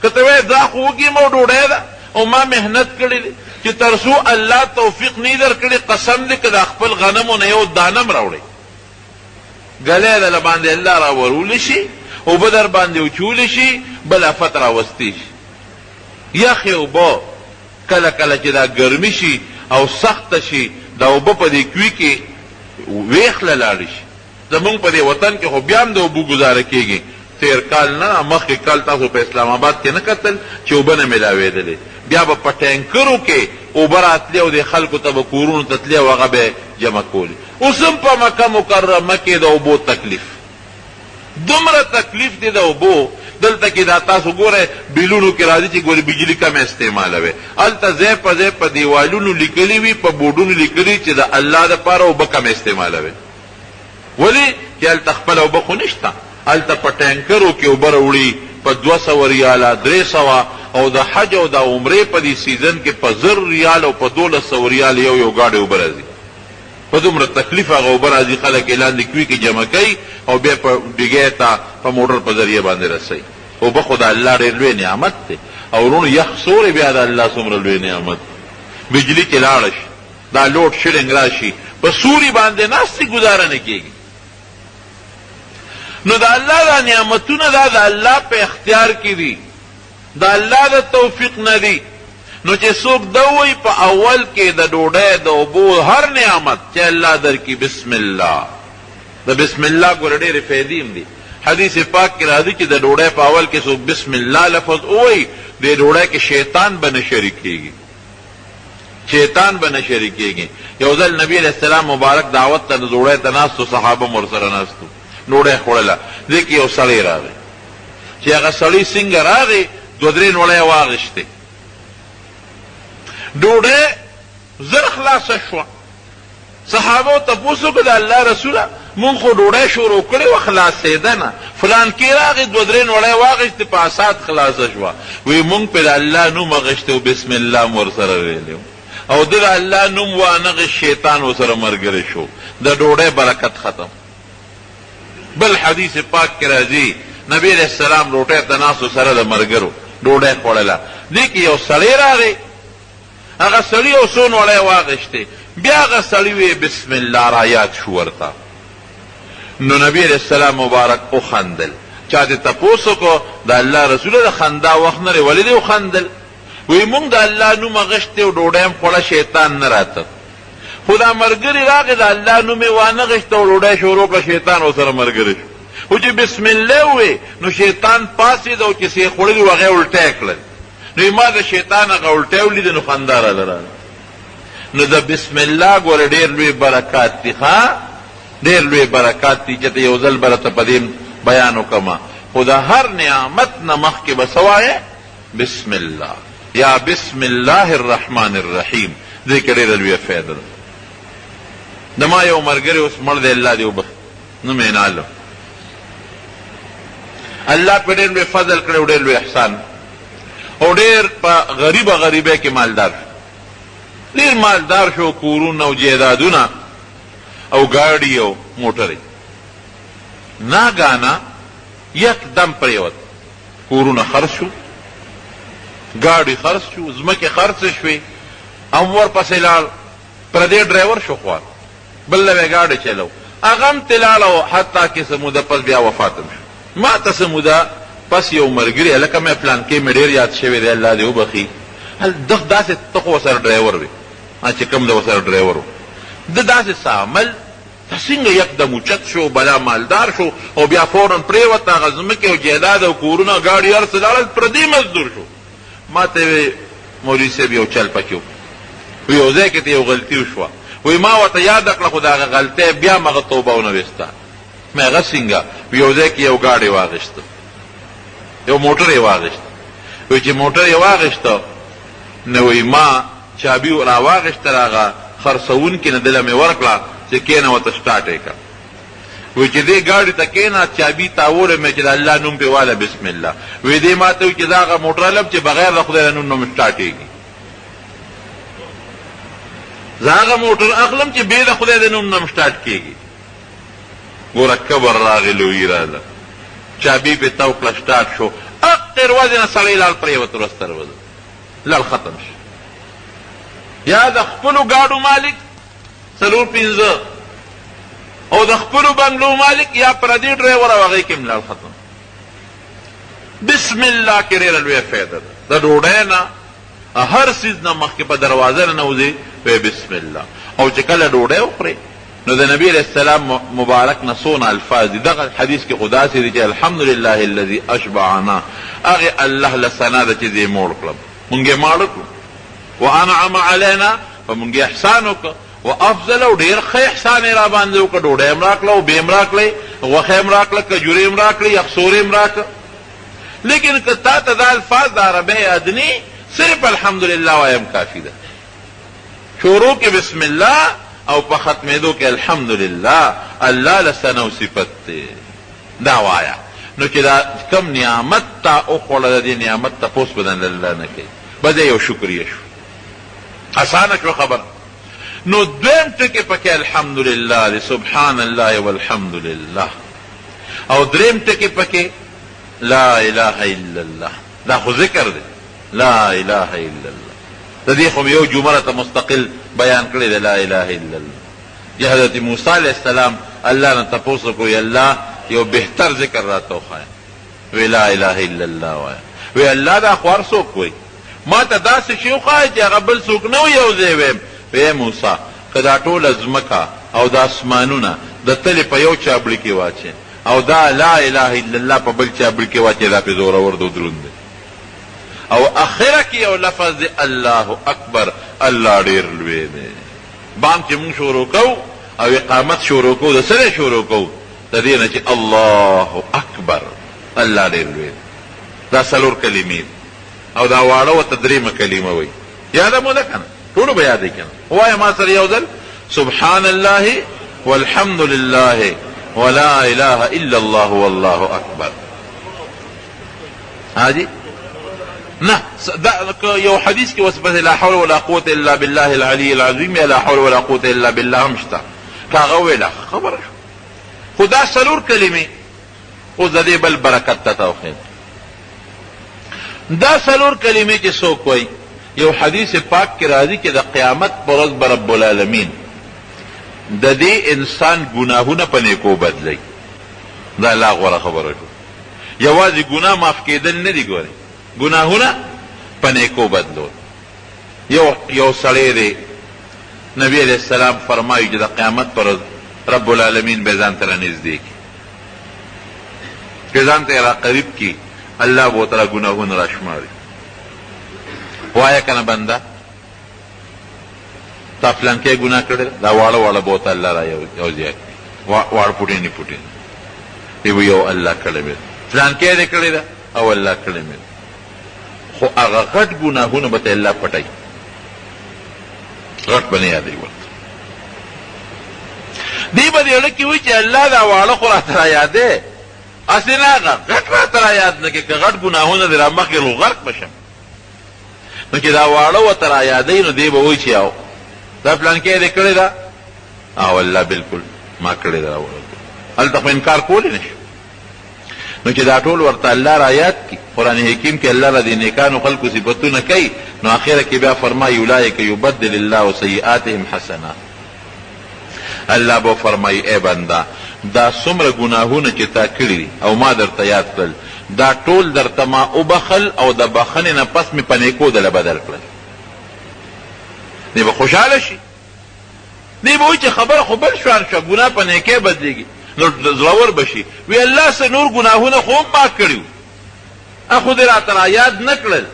که ته وایې دا خو وږیم او ډوډۍ ده او ما محنت کړې دی چې تر څو الله توفیق نه درکړي قسم دی که د خپل غنمو نه یو دانم راوړئ ګلی دله باندې الله راورولی شي اوبه در باندې وچولی شي بل افت راوستی شي. یخې اوبه کله کله چې دا ګرمي شي او سخته شي دا اوبه په دې کوي کې ویخله لاړې شي. زمونږ په دې وطن کې خو بیا هم د اوبو ګزاره کېږي. تیر کال نه مخکې کال تاسو په اسلام آباد کې نه کتل چې اوبه نه میلاوېدلې، بیا به په ټینکرو کې اوبه راتلې او د خلکو ته به کورونو ته تلې او هغه به جمع کولې. اوس هم په مکه مکرمه کې د اوبو تکلیف، دومره تکلیف دی د اوبو. دلته کې دا تاسو ګوره بیلونو کې راځي چې ګورې بجلي کم استعمالوي، هلته ځای په ځای په دیوالونو لیکلي وي، په بورډونو لیکلي چې د الله دپاره اوبه کم استعمالوي. ولې چې هلته خپله اوبه خو نشته، هلته په ټینکرو کې اوبه راوړي په 200 ریاله 300 او د حج او د عمرې په دې سیزن کې په 1000 ریال او په 1200 ریال یو ګاډی اوبه راځي. په دومره تکلیف هغه اوبه راځي، خلک یې لاندې کوي کې جمع کوي او بیا په ډیګۍ ته په موټر په ذریعه باندې رسوي. اوبه خو د الله ډېر لوی نعمت دی او ورونو یخ سوری بیا د الله څومره لوی نعمت. بجلي کې لاړه شي، دا لوډ شیډنګ راشي، په سوري باندې ناستې ګزاره نه کېږي. نو د الله دا نعمتونه دا د الله په اختیار کې دي، د الله د توفیق نه دي. نو چې څوک دا وایي په اول کې د ډوډۍ د اوبو هر نعمت چې الله درکړي بسم الله، د بسم الله ګوره ډېرې فایدې هم دي. حدیث پاک کې راځي چې د ډوډۍ په اول کې څوک بسم الله لفظ ووایي د ډوډۍ کې شیطان به نه شریکېږي، شیطان به نه شریکېږي. یو ځل نبی علیه السلام مبارک دعوت ته د ډوډۍ ته ناستو، صحابه هم ورسره ناستو، ډوډۍ خوړله. دې کې یو سړی راغی چې هغه سړی څنګه راغی 2-3 نوړۍ یې واغېستې، ډوډۍ زر خلاصه شوه. صحابو تپوس وکړه د الله رسوله مونږ خو ډوډۍ شروع کړې وه خلاصېده نه، فلان کې راغی 2-3 نوړۍ واغېستې په اسات خلاصه شوه. وی مونږ پې د الله نوم اغېشتی و بسم الله م ورسره ویلی او د الله نوم وانغې شیطان ورسره ملګری شو، د ډوډۍ برکت ختم. بل حدیث پاک کې راځي نبی علیہ السلام روټۍ ته ناستو سره د ملګرو ډوډۍ خوړله. دې کې یو سړی راغی، هغه سړي یو څو نوړۍ واغېستې، بیا هغه سړي وی بسم الله را یاد شو ورته. نو نبی علیہ السلام مبارک وخندل. چا دې تپوس وکړو د الله رسوله د خندا وخت نه دی، ولې دې وخندل؟ وی مونږ د الله نوم اغېستې او ډوډۍ هم خوړه، شیطان نه راته. خو دا ملګري راغی د الله نوم یې وانغېسته او ډوډۍ شروع کړه، شیطان ورسره ملګری شو. خو چې بسم الله ووی نو شیطان پاڅېد او چې څه یې خوړلي وو هغه یې الټی کړل. نو ما د شیطان هغه الټی ولیده نو خندا راله راله. نو د بسم الله ګوره ډېر لوی برکات دي، ښه ډېر لوی برکات دي چې ته یو ځل به راته په دې بیان وکړمه. خو د هر نعمت نه مخکې به څه وایې بسم الله یا بسم الله الرحمن الرحیم. دې کې ډېره لویه فایده ده. د ما یو ملګری اوس مړ دی، الله دې وبخ، نوم یې نالم. الله په ډېر لوی فضل کړی او ډېر لوی احسان او ډېر په غریبۍ کې مالدار شو، ډېر مالدار شو، کورونه او جیدادونه او ګاډي او موټرې. ناګانا یکدم پرېوت، کورونه خرڅ شو، ګاډي خرڅ شو، ځمکې خرڅې شوې، هم ورپسې لاړ. پردی ډرایور شو خوار، بل له ګاډي چلو، هغه هم ترې لاړ او حتی کې څه موده پس بیا وفات هم شو. ما ته څه موده پس یو ملګري هلکه مې پلان کې مې ډېر یاد شوی دی، الله دې وبخي. داسې ته خو ورسره ډرایور وي، چې کوم د ورسره ډرایور و، د داسې څه عمل ته څنګه یکدم اوچت شو، بلا مالدار شو او بیا فوراً پرېوت، هغه ځمکې او جیداد او کورونه ګاډي هر څه لاړل، پردي مزدور شو. ما ته وی مولوي صاحب یو چل پکې و، یو ځای کې ته یو غلطي وشوه. وی ما ورته یاد کړه خو د هغه غلطۍ بیا مغه توبه ونه ویسته. مې هغه څنګه؟ یو ځای کې یو ګاډی واغېسته، یو موټر یې واغېست. وایي چې موټر یې واغېسته نو وایي ما چابي را واغېسته هغه خرڅوونکي نه دله مې ورکړه چې کېنه ورته سټارټ یې کړه. وایي چې دې ګاډي ته کېنه چابي تاوله مې چې د الله نوم پرې واله بسم الله. وایي دې ما ته وایي چې دا هغه موټر لم چې بغیر د خدای د نوم نه مې سټارټېږي. زه هغه موټر اخلم چې بې د خدای د نوم نه مې سټارټ کېږي. ګوره کبر راغی لویي راله چابي پې تو کړه سټارټ شو. اقر ورځې نه سړی لال پرېوت ورستر وځه لال ختم شو. یا د خپلو ګاډو مالک څلور پنځه او د خپلو بنګلو مالک یا پردي ډرایور او هغې کې ملال ختم. بسم الله کې ډېره لویه فایده ده. د ډوډۍ نه هر څیز نه مخکې په دروازه نه نوځې وی بسم الله. او چې کله ډوډۍ وخورې نو د نبي علیه السلام مبارک نه څونه الفاظ دي. دغه حدیث کې خو داسې دي چې الحمدلله الذي اشبعنا، هغې الله له ثنا ده چې دې موړ کړم، مونږ یې ماړه کړو. وانعم علینا، په مونږ یې احسان وکړه. وافضل او ډېر ښه احسان یې را باندې وکړه. ډوډۍ م راکړه، اوبې م راکړې، غوښې م راکړه، کجورې م راکړې، یخسورې م راکړه. لیکن که تا ته دا الفاظ د عربۍ ادني صرف الحمدلله وایم کافي ده. شروع کې بسم الله او په ختمېدو کې الحمدلله. الله له ثنا او صفت دی. دا وایا نو چې دا کم نعمت تا وخوړه د دې نعمت تپوس بدن الله نه کوي. به یو شکریه شو، اسانه شو خبر. نو دویم ټکي پکې الحمدلله دی، سبحان الله والحمدلله. او دریم ټکي پکې لا اله الا الله. دا خو ذکر دی، لا اله الا الله. د دې خو یو جمله ته مستقل بیان کړی دی لا اله الا الله. چې حضرت موسی علیه السلام الله نه تپوس وکړو الله یو بهتر ذکر راته وښایه. وی لا اله الا الله وایه. وی الله دا خو هر څوک وایي، ما ته داسې شی وښایه چې هغه بل څوک نه وي یو ځای ویم. وی موسی که دا ټوله ځمکه او دا اسمانونه د تلې په یو چابړي کې واچې او دا لا اله الا الله په بل چابړي کې واچې دا پې زورور دی دروند دی. او اخره کې یو لفظ دی الله اکبر. الله ډېر لوی دی. بام چې مونږ شروع کوو او اقامت شروع کوو د څه نه شروع کوو؟ د دې نه چې الله اکبر. الله ډېر لوی دی. دا څلور کلمې دي او دا واړه ورته دریمه کلمه وایي. یاده مو ده که نه؟ ټولو به یادې که نه؟ ووایه ما سره یو ځل سبحان الله والحمد لله ولا اله الا الله والله اکبر. حاجی نه یو حدیث کې وسبت لا حول ولا قوة الا بالله العلي العظيم یا لا حول ولا قوة الا بالله هم شته. که هغه ویله خبره شو. خو دا څلور کلمې اوس د دې بل برکت ته توخید. دا څلور کلمې چې څوک وایي، یو حدیث پاک کې راځي چې د قیامت په ورځ به رب العالمین د دې انسان ګناهونه په نیکو بدلی. دا لا غوره خبره شو. یوازې ګناه معاف کېدل نه دي، ګورئ ګناهونه په نیکو بدلول. یو سړی دی نبی علیہ السلام فرمایي چې د قیامت پر ورځ رب العالمین به ځان ته رانږدې کړي، چې ځان ته یې را قریب کړي، الله به ورته ګناهونه را شماري. وایه که نه بنده تا فلانکې ګناه کړې دا واړه واړه به ورته الله را یو ځای کړي، واړه پوټینې پوټینې وی به یو الله کړی مې فلانکې دې کړې ده او الله کړی مې. خو هغه غټ ګناهونه به ته الله پټوي، غټ به نه یادوي ورته. دی به دې اړه کې وایي چې الله دا واړه خو راته را یادې، هسې نه هغه غټ راته را یاد نه کړې. که غټ ګناهونه دې را مخکې نو غرق به شم. نو چې دا واړه ورته را یادوي نو دی به وایي چې او دا فلانکې دې کړې ده او الله بلکل ما کړې ده. هلته خو انکار کولی نه شو. نو چې دا ټول ورته الله را یاد کړي، قرآن حکیم کې الله را د نیکانو خلکو صفتونه کوي، نو آخره کې بیا فرمایي اولئک یبدل الله سیئاتهم حسنات. الله به فرمایي ای بنده دا څومره ګناهونه چې تا کړي دي او ما درته یاد کړل، دا ټول درته ما وبخل او د بخنې نه پس مې په نیکو دله بدل کړل. دی به خوشحاله شي، دی به وایي چې خبره خو بل شوان شوه، ګناه په نیکۍ بدلېږي، نو زړور به شي. وی الله څه نور ګناهونه خو هم ما کړي وو، خو دې راته را یاد نه کړل.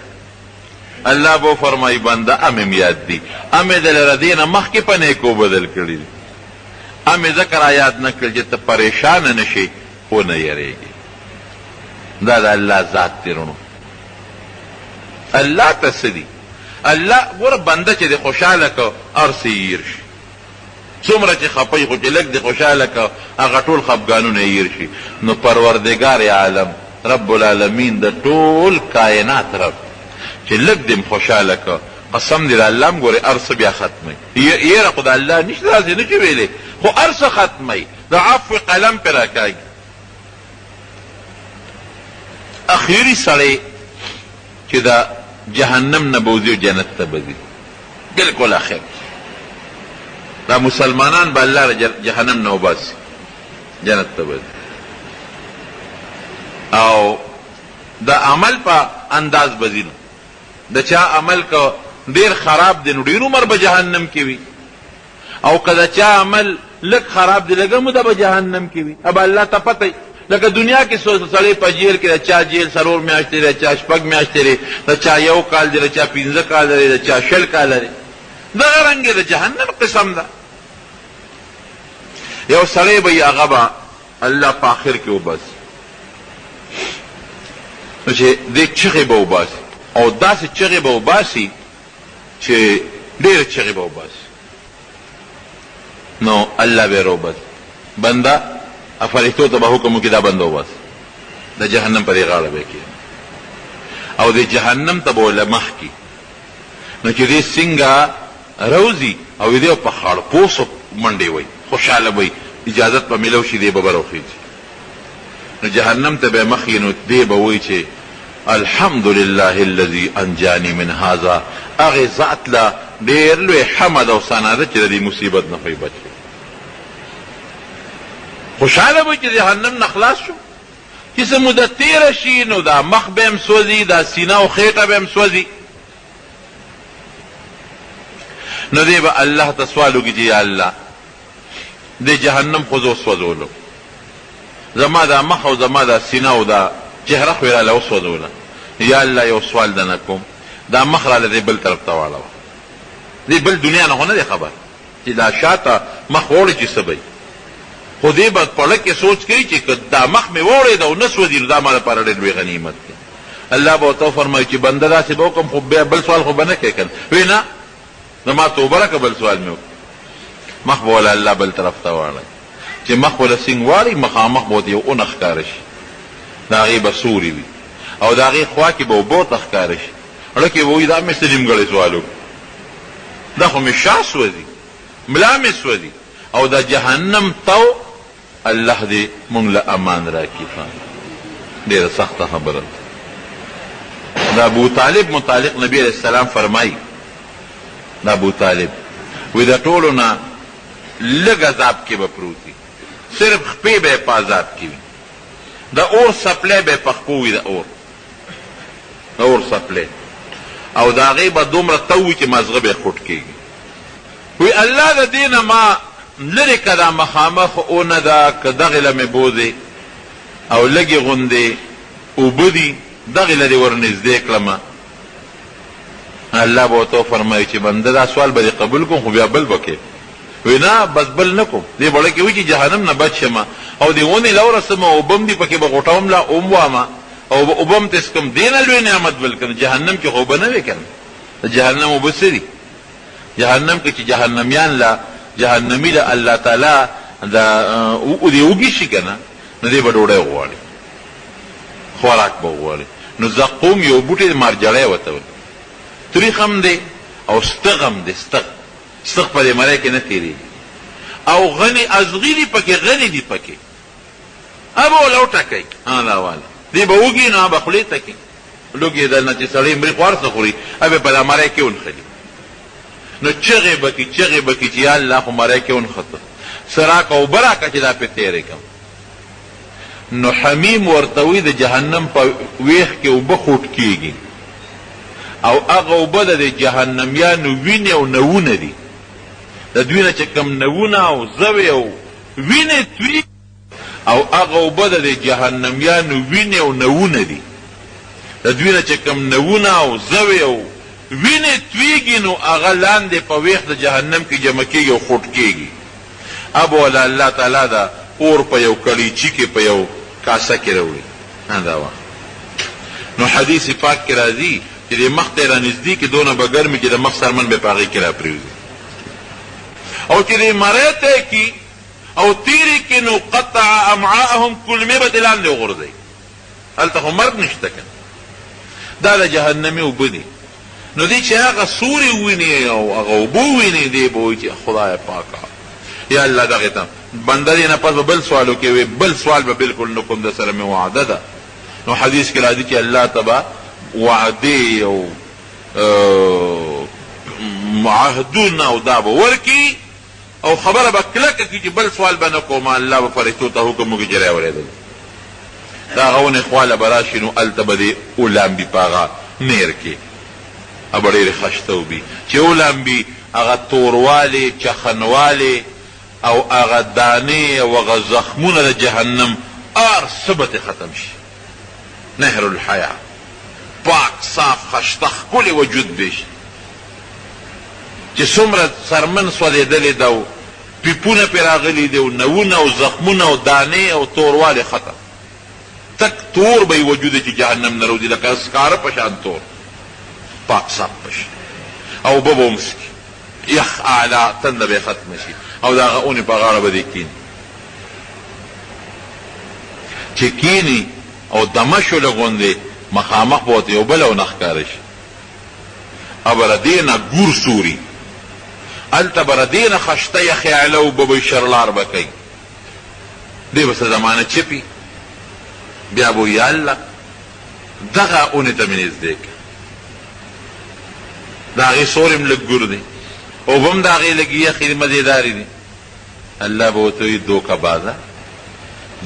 الله به فرمایي بنده امې یاد دي، امې دله د دې نه مخکې په نیکو بدل کړي دي. امې ځکه را یاد نه کړل چې ته پریشانه نه شي خو نه یېرېږي. دا د الله ذات دی رونو. الله ته څه دي؟ الله ګوره بنده چې د خوشحاله که هر څه یې هیر شي، څومره چې خفه خو چې لږ د خوشحاله که هغه ټول خفګانونه یې هیر شي. نو پروردګار عالم رب العالمین د ټول کائنات رب چې لږ دې خوشحاله که قسم دې د الله هم ګورې هر څه بیا ختموي. یره خو د الله نشته داسې نه چې ویلې، خو هر څه ختموي، د عفو قلم پې راکاږي. اخیري سړی چې د جهنم نه به وځي او جنت ته به ځي، بلکل اخر دا مسلمانان به الله جهنم نه وباسي، جنت ته به ځي. او د عمل په انداز به ځي. د چا عمل که ډېر خراب دی نو ډېر عمر به جهنم کې وي، او که د چا عمل لږ خراب دی لږه موده به جهنم کې وي. اب الله ته پته لکه دنیا کې سړی په جیل کې د چا جیل 4 میاشتې دی، د چا 6 میاشتې دی، د چا 1 کال دی، د چا 15 کال دی، د چا 20 کال دی. دغه رنګې د جهنم قسم ده. یو سړی به هغه به الله په آخر کې وباسي، نو چې دې چغې به وباسي، او داسې چغې به وباسي چې ډېرې چغې به وباسي. نو الله به یې راوباسي، بنده فرښتو ته به حکم وکړي دا بنده وباسي، د جهنم په دې غاړه به یې کښېني، او د جهنم ته به ورله مخکي. نو چې دې څنګه روځي او دې په خړپوسو منډې وایي، خوشحاله وایي، اجازت به میلو شي، دې به به راخېږي. نو جهنم ته به مخ نو دې به وایي چې الحمد لله الذي انجاني من هذا، هغې ذات له ډېر لوی حمد او ثنا ده چې د دې مصیبت نه خو یې بچ کړي. خوشحاله به چې جهنم نه خلاص شو. چې څه مدت تېره شي نو دا مخ به هم سوځي، دا سینه او خېټه به هم سوځي. نو دی به الله ته سوال وکړي چې یا الله د جهنم خو زه وسوځولم، زما دا مخ او زما دا سینه او دا چهره خو یې راله وسوځوله. یا الله یو سوال دنه کوم، دا مخ راله دی بل طرف ته واړوه، دی بل دنیا نه خو نه دی خبر چې دا شاته مخ وړي چې څه به، خو دې به په لږ کې سوچ کوي چې که دا مخ مې وړېد او نه سوځي نو دا ما لپاره ډېر لوی غنیمت دی. الله به ورته وفرمایي چې بنده داسې به وکړم، خو بیا بل سوال خو به نه کوې که نه. وی نه، زما توبه راکړه، بل سوال مې وکړه. مخ به وله الله بل طرف ته واړی، چې مخ وله سینګ واړي، مخامخ به ورته یو اونه ښکاره شي، د هغې به سوري وي، او د هغې خوا کې به اوبه ورته ښکاره شي. اړه کې به وایي دا مې څه نیمګړی سوال وکړو، دا خو مې شا سوځي، ملا مې سوځي. او د جهنم تو الله دې مونږ له امان راکړي. ډېره سخته خبره ده. د ابو طالب متعلق نبی علیه السلام فرمایي، د ابو طالب وی د ټولو نه لږ عذاب کې به پروت وي، صرف خپې به یې په عذاب کې وي، د اور سپلی به یې په خپو وي، د اور سپلی، او د هغې به دومره تو وي چې مازغه به یې خوټ کېږي. وی الله د دې نه ما لرې که دا مخامخ اونه ده، که دغې له مې بوځې او لږې غوندې اوبه دي، دغې له دې ورنږدې کړمه. الله به ورته وفرمایي چې بنده دا سوال به دې قبول کوم، خو بیا بل به کې. وی نه بس بل نه کوم، دې بړه کې وي چې جهنم نه بچ شمه، او دې ونې له ورسمه، اوبه هم دي پکې به غوټوم لا اوم وامه، او اوبه هم تسکم. دې نه لوی نعمت بل که جهنم کې خو اوبه نه وي که نه، د جهنم اوبه څه دي؟ جهنم کې چې جهنمیان له جهنمی له الله تعالی دې وږي شي که نه، نو دې به ډوډۍ غواړي، خوراک به غواړي. نو زقوم یو بوټی مارجړی ورته وایي، تریخ هم دی او ستغ هم دی. ستغ په دې مری کې نه تېرېږي، او غني ازغي دي پکې، غني دي پکې، ابه وله وټکئ دا واله، دې به وږي نو به خولې ته کړي لوګې دنه چې سړی مري خو هر څه خوري، ابه په دا مری کې ونښلي. نو چغې به کړي، چغې به کړي چې یا الله خو مری کې ونښته، څه راکه اوبه راکه چې دا پې تېرې کړم. نو حمیم ورته وایي د جهنم په ویښ کې اوبه خوټ کېږي، او هغه اوبه د جهنمیانو وینې او نوونه دي، د دوی نه چې کوم نوونه او زوې او وینې توی، او هغه اوبه د جهنمیانو وینې او نوونه دي، د دوی نه چې کوم نوونه او زوې او وینې تویږي، نو هغه لاندې په ویښ د جهنم کې جمع کېږي او خوټ کېږي. اب ولا الله تعالی دا اور په یو کړیچي کې په یو کاسه کې راوړي. دا وه نو حدیث پاک کې راځي چې د مخ ته رانږدې کې دونه به ګرمي چې د مخ سرمن به په هغې کې را پرېوځي او چې د مرۍ ته کې او تیرې کې نو قطع امعاءهم کلمې به د لاندې وغورځوي هلته خو مرګ نشته که دا د جهنمي اوبه دي نو دی چې هغه سوري وویني او هغه اوبه وویني دی به وایي چې خدای پاکه یا الله دغې ته بنده دې نه پس به بل سوال وکړي وایي بل سوال به بالکل نه کوم در سره مې وعده ده نو حدیث کې راځي چې الله ته به وعدې او عهدونه او دا به ورکړي او خبره به کلکه کړي چې بل سوال به نه کوم الله به فرشتو ته حکم وکړي چې رای اورېدل دا هغه ونې خواله به راشي نو هلته به دې ولامبي په هغه نیر کې ابه ډېرې خشته وبي چې ولامبي هغه توروالی چخنوالی او هغه دانې او هغه زخمونه د جهنم هر څه به ترې ختم شي نهر الحیا پاک صاف خشته ښکلی وجود به شي چې څومره سرمن سوځېدلې ده او پیپونه پرې راغلي دي او نوونه او زخمونه او دانې او توروالی ختم تک تور به وجود چې جهنم نه روځي لکه سکاره په شان تور پاک صاف بشي او به به ومسکي یخ اعلی تنده به ختمه شي او د هغه اونې په غاړه به دې کیني چې کیني او دمه شوله غوندې مخامخ به ورته یو بله ونه ښکاره شي او به له دې نه ګور سوري هلته به له دې نه خشته یخې اعلی اوبه به شرلار به کوي دی به څه زمانه چپي بیا به یا الله دغه اونې ته مې نږدې کړه د هغې سور هم لږ ګور دی اوبه هم د هغې لږې یخې مزېدارې دي الله به ورته وایي دوکه بازه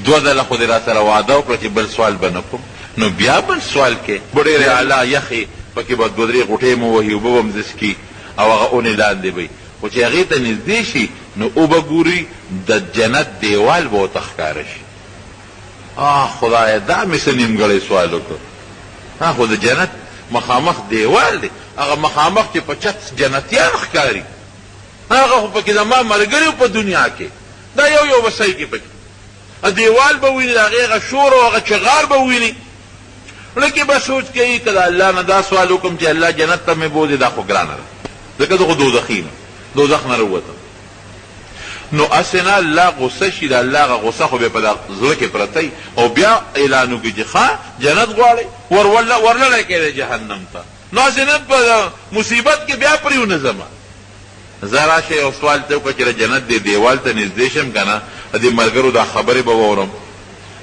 دوه ځله خو دې را سره وعده وکړه چې بل سوال به نه کوم نو بیا بل سوال کې به ډېرې اعلی یخې پکې به دوه درې غوټې مو وهي اوبه به هم دسکي او هغه اونې لاندې به وي خو چې هغې ته نږدې شي نو اوبه ګوري د جنت دیوال به ورته ښکاره شي خدایه دا مې څه نیمګړی سوال وکړ خو د جنت مخامخ دیوال دی هغه مخامخ چې په چت جنتیان ښکاري هغه خو پکې زما ملګري په دنیا کې دا یو وسۍ کې پکې دیوال به ویني د هغې هغه شور او هغه چغار به ویني لکه به سوچ کوي که د الله نه دا سوال وکړم چې الله جنت ته مې بوځي دا خو ګرانه ده ځکه زه خو دوزخي نه دوزخ نه راووتم نو اسې نه الله غصه شي د الله هغه غصه خو بیا په زړه کې پرتی او بیا اعلان وکړي چې ښه جنت غواړئ ورللی کړی دی جهنم ته نو اسې نه په مصیبت کې بیا پرې ونه ځمه زه راشئ یو سوال ته وکړه چې د جنت دې دیوال ته نږدې شم که نه د دې ملګرو دا خبرې به واورم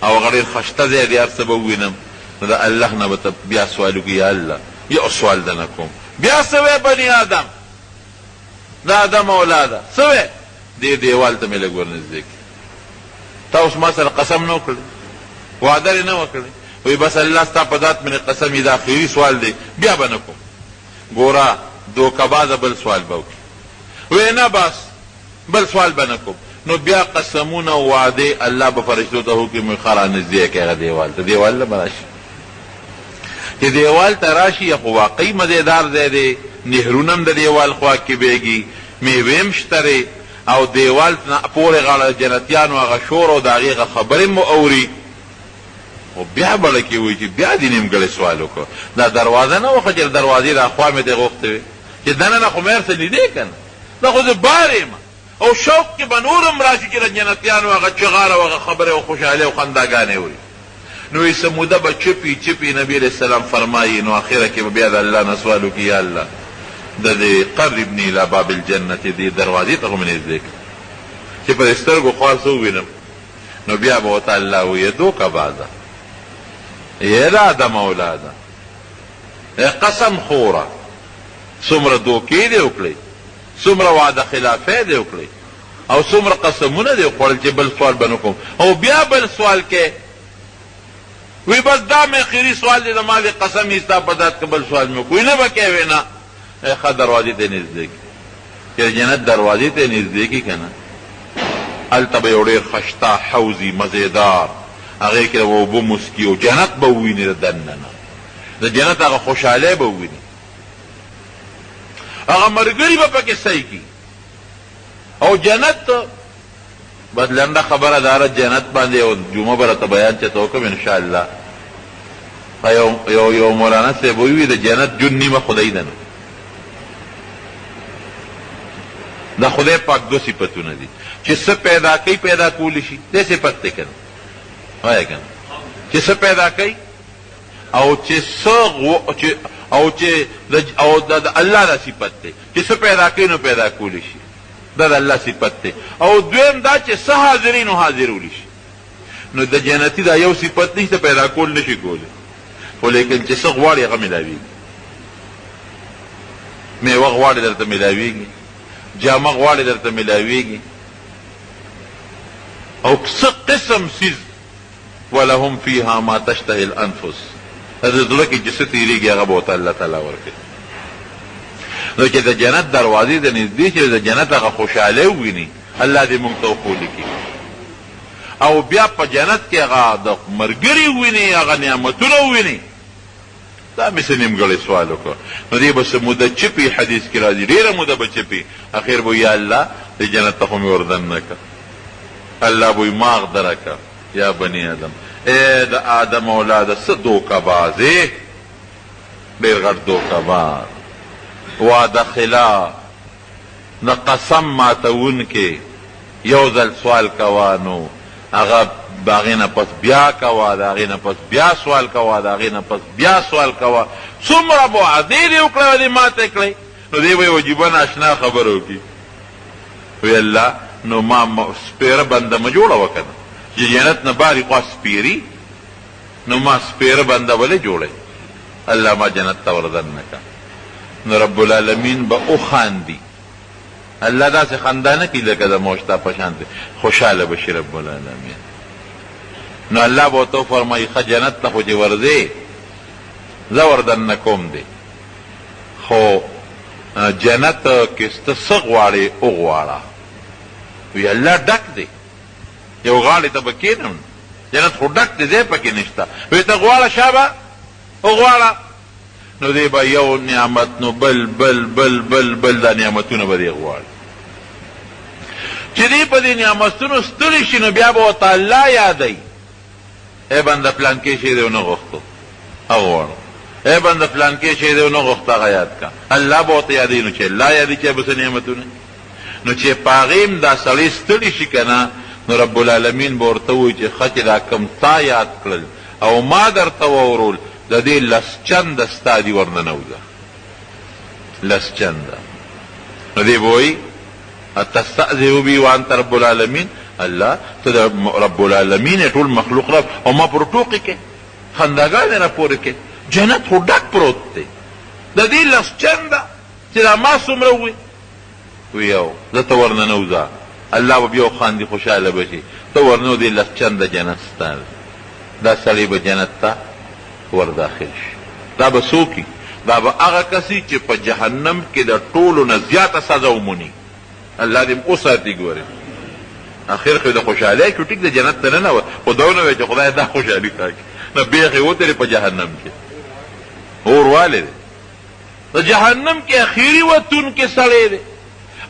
او هغه ډېر خشته ځای دی هر څه به ووینم نو د الله نه به ته بیا سوال وکړي یا الله یو سوال ده نه کوم بیا څه وی بني آدم د آدم اولاده څه وی دې دیوال ته مې لږ ورنږدې کړي تا اوس ما سره قسم نه وکړی وعده یې نه وکړی وایي بس الله ستا په ذات مې قسم یې دا اخري سوال دی بیا به نه کوم ګوره دوکهبازه بل سوال به وکړي وی نه بس بل سوال به نه کوم نو بیا قسمونه او وعدې الله به فرشتو ته حکم ښه رانږدې کړي هغه دیوال ته دیوال نه به راشي چې دیوال ته راشي خو واقعي مزېدار ځای دی نهرونه هم د دیوال خوا کې بیږي میوې هم شته او دیوال نه پورې غاړه جنتیانو هغه شور او د هغې هغه خبرې مو اوري خو بیا بله کې وایي چې بیا دې نیمګړی سوال وکړو دا دروازه نه وخه چې د دروازې را خوا مې ته غوښتې وې چې دننه خو مې هر څه لیدې که نه دا خو زه بار یم او شوق کې به نور هم راشي چې د جنتیانو هغه چغار او هغه خبرې او خوشحالۍ او خنداګانې اوري نو یې څه موده به چپي نبي علیه السلام فرمایي نو اخره کې به بیا د الله نه سوال وکړي یا الله د دې قربني الی باب الجنت دې دروازې ته خو مې نږدې کړه چې په سترګو خوا څه ووینم نو بیا به ورته الله وایي دوکهبازه یې د آدم اولاده قسم خوره څومره دوکې دې وکړئ څومره وعده خلافی دې وکړئ او څومره قسمونه دې وخوړل چې بل سوال به نه کوم او بیا بل سوال کې وی بس دا مې اخري سوال دی زما دې قسم یې ستا په ذات کې بل سوال مې وکړو نه به کوې وی نه ښه دروازې ته نږدې کړي چې د جنت دروازې ته نږدې کړي که نه هلته به یو ډېر خشته حوضي مزېدار هغې کې به اوبه مسکي او جنت به وویني د دننه د جنت هغه خوشحالۍ به وویني هغه ملګري به پکې صحیح کړي او جنت بس لنډه خبره داره جنت باندې او جمعه به راته بیان چېته وکړم انشاءالله یو مولانا صاحب وی د جنت جون نیمه خدای ده نو د خدای پاک دو صفتونه دي چې څه پیدا کوي پیدا کولی شي دې صفت دی کنه وایي کنه چې څه پیدا کوي او چې او د الله دا صفت دی چې څه پیدا کوي نو پیدا کولی شي دا د الله صفت دی او دویم دا چې څه حاضرین او حاضرولی شي نو د جنتی دا یو صفت نشته پیدا کول نشي کولی خو لیکن چې څه غواړي هغه ملاویږي میوه غواړي درته ملاویږي جامه غواړي درته ملاویږي او څه قسم سیز ولهم فیها ما تشتهي الانفس د زړه کې چې څه تېرېږي هغه به ورته الله تعالی ورکوي نو چې د جنت دروازې د نږدې چې د جنت هغه خوشحالۍ وویني الله دې موږ ته وښولي کړي او بیا په جنت کې هغه د ملګري وویني هغه نعمتونه وویني دا مې څه نیمګړی سوال وکړ نو دې به څه موده چپي حدیث کې راځي ډېره موده به چپي اخر به یا الله دې جنت ته خو مې وردننه کړه الله به ما اغدره کړه یا بني آدم ای د آدم اولاده څه دوکه بازې ډېر غټ دوکه باز وعده خلاف نه قسم ماتونکې یو ځل سوال کوه نو هغه د هغې نه پس بیا کوه د هغې نه پس بیا سوال کوه د هغې نه پس بیا سوال کوه څومره به وعدې دې وکړی او دې ماته کړی نو دی به یې وجیبه ناشنا خبره وکړي وی الله نو ما سپیره بنده مه جوړوه که نه چې جنت نه باري خوا سپیري نو ما سپیره بنده ولې جوړی الله ما جنت ته وردننه کړه نو رب العالمین به وخاندي الله داسې خندا نه کوي لکه د موشتا په شان دی خوشحاله بشي رب العالمین نو الله به ورته وفرمایي ښه جنت ته خو چې ورځې زه وردننه کوم دی خو جنت کې ته څه غواړې وغواړه وی الله ډک دی یو غاړې ته به کښېنم جنت خو ډک دی ځای پکې نشته وی ته غواړه شابه وغواړه نو دی به یو نعمت نو بل بل بل بل بل دا نعمتونه به دی غواړي چې دی په دې نعمتونو ستړي شي نو بیا به ورته الله یادوي ای بنده پلانکې شی دی ونه غوښتو هغه غواړو ای بنده پلانکې شی دی ونه غوښته هغه یاد کا الله به ورته یادوي نو چې الله یادوي چې به څه نعمتونه نو چې په هغې هم دا سړی ستړي شي که نه نو رب العالمین به ورته ووایي چې ښه چې دا کوم تا یاد کړل او ما درته واورول د دې لس چنده ستا دي ورننوځه لس چنده نو دی به وایي تستأذن بي وانت رب العالمین الله ته د رب العالمین ټول مخلوق رب او ما پر ټوقې کې خنداګانې را پورې کې جنت خو ډک پروت دی د دې لس چنده چې دا ما څومره ووي وی یو زه ته ورننوځه الله به بیا وخاندي خوشحاله به شي ته ورنو دې لس چنده جنت ستا دا سړی به جنت ته ورداخل شي دا به څوک دا به هغه کسي چې په جهنم کې د ټولو نه زیاته سزا وموني الله دې وساتي ګورې اخر خو د خوشحالۍ کې ټیک د جنت ته ننوت خو دا ونه وایي چې خدای دا خوشحالي راکړي نه بیخې وتلې په جهنم کې اور والې دی د جهنم کې اخیري وتونکې سړی دی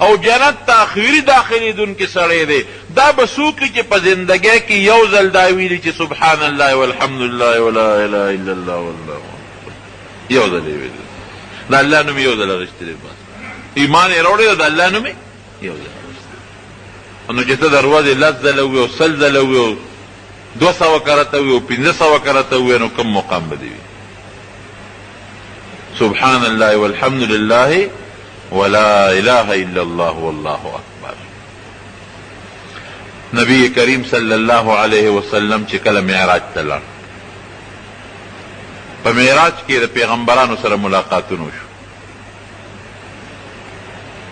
او جنت ته اخیري داخلېدونکې سړی دی دا به څوک چې په زندګۍ کې یو ځل دا ویلي چې سبحان الله والحمد لله ولا اله الا الله والله یو ځل یې ویلي د الله نوم یو ځل اخیستی دی بس ایمان یې راوړی د الله نوم یو ځل نو چې ته د ورځې لس ځله ووي او سل ځله ووي او 200 کرته ووي او 500 کرته ووي نو کوم مقام به دې وي سبحان الله والحمد لله ولا اله الا الله والله اکبر نبی کریم صلی الله علیه وسلم چې کله معراج ته لاړ په معراج کې د پیغمبرانو سره ملاقاتونه وشو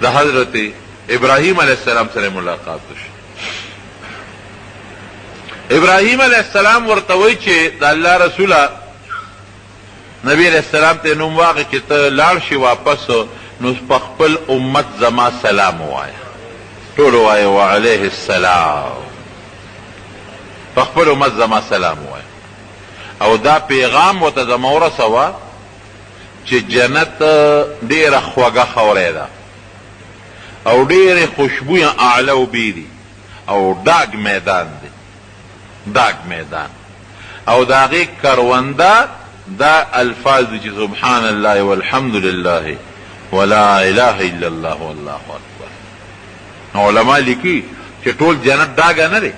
د حضرت ابراهیم علیه السلام سره ملاقات وشو ابراهیم علیه السلام ورته وایي چې د الله رسوله نبی علیه السلام ته نوم واخلې چې ته لاړ شي واپس نو په خپل امت زما سلام ووایه ټول ووایه وعلیه السلام په خپل امت زما سلام ووایه او دا پیغام ورته زما ورسوه چې جنت ډېره خوږه خورې ده او ډېرې خوشبویه اعلی و بیدي او ډاګ میدان دی ډاګ میدان او د هغې کرونده دا الفاظ دي چې سبحان الله والحمد لله ولا اله الا الله والله اکبر. علماء لیکي چې ټول جنت داګه نه دی،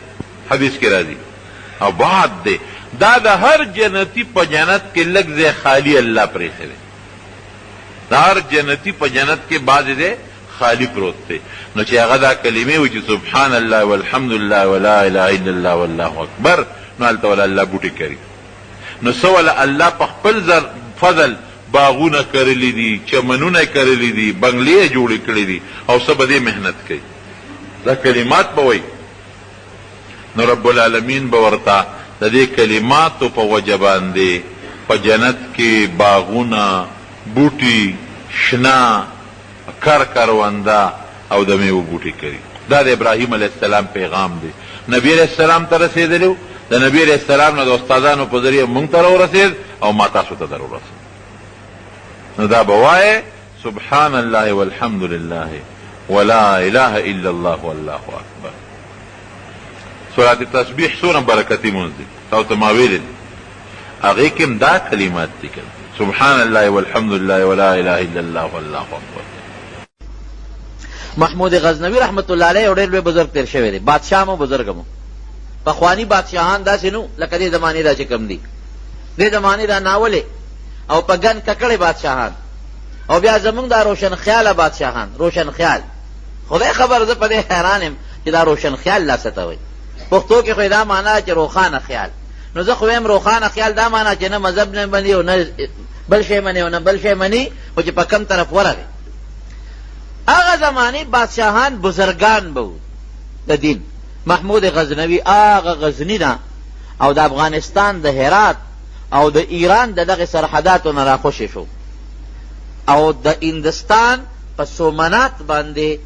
حدیث کې راځي او بعد دی دا د هر جنتی په جنت کې لږ ځای خالی الله پرېښی دی. د هر جنتی په جنت کې بعض دی خالی پروت دی. نو چې هغه دا کلمې وي چې سبحان الله والحمد لله ولا اله الا الله والله اکبر، نو هلته ولا الله بوټي کوي. نو څه ولا الله په خپل فضل باغونه کرلی دي، چمنونه کرلی دي، بنگلې جوړې کړې دي او څه به دې محنت کوي. دا کلمات به وایي. نو رب العالمین به ورته د دې کلماتو په وجه باندې په جنت کې باغونه، بوټي، شنه، کرونده او د میوو بوټي کوي. دا د ابراهیم علیه السلام پیغام دی. نبی علیه السلام ته رسېدلی، د نبی علیه السلام نه د استادانو په ذریعه موږ ته راورسېد او ما تاسو ته در ورسېد. نو دا به وایې سبحان الله والحمد لله ولا اله الا الله والله اکبر. سورت تسبیح څومره برکتي مونځ دی، تاسو ته ما ویلي دي. هغې کې هم دا کلمات دي که سبحان الله والحمد لله ولا اله الا الله والله اکبر. محمود غزنوي رحمت الله علیه یو ډېر لوی بزرګ تېر شوی دی، بادشاه مو بزرګ مو. پخواني بادشاهان داسې نو لکه دې زمانې دا چې کم دي، دې زمانې دا ناولې او په ګن ککړې بادشاهان، او بیا زمونږ دا روشن خیاله بادشاهان. روشن خیال خدای خبر، زه په دې حیران یم چې دا روشن خیال لا څه ته وایي. پښتو کې خو دا معنا چې روښانه خیال. نو زه خو وایم روښانه خیال دا معنا چې نه مذهب نه مني او نه بل شی مني او نه بل شی مني، خو چې په کم طرف ورغی. هغه زمانې بادشاهان بزرګان به وو د دین. محمود غزنوي هغه غزني ده او د افغانستان د هرات او د ایران د دغه سرحداتو نه راخوشې شو او د هندستان په سومنات باندې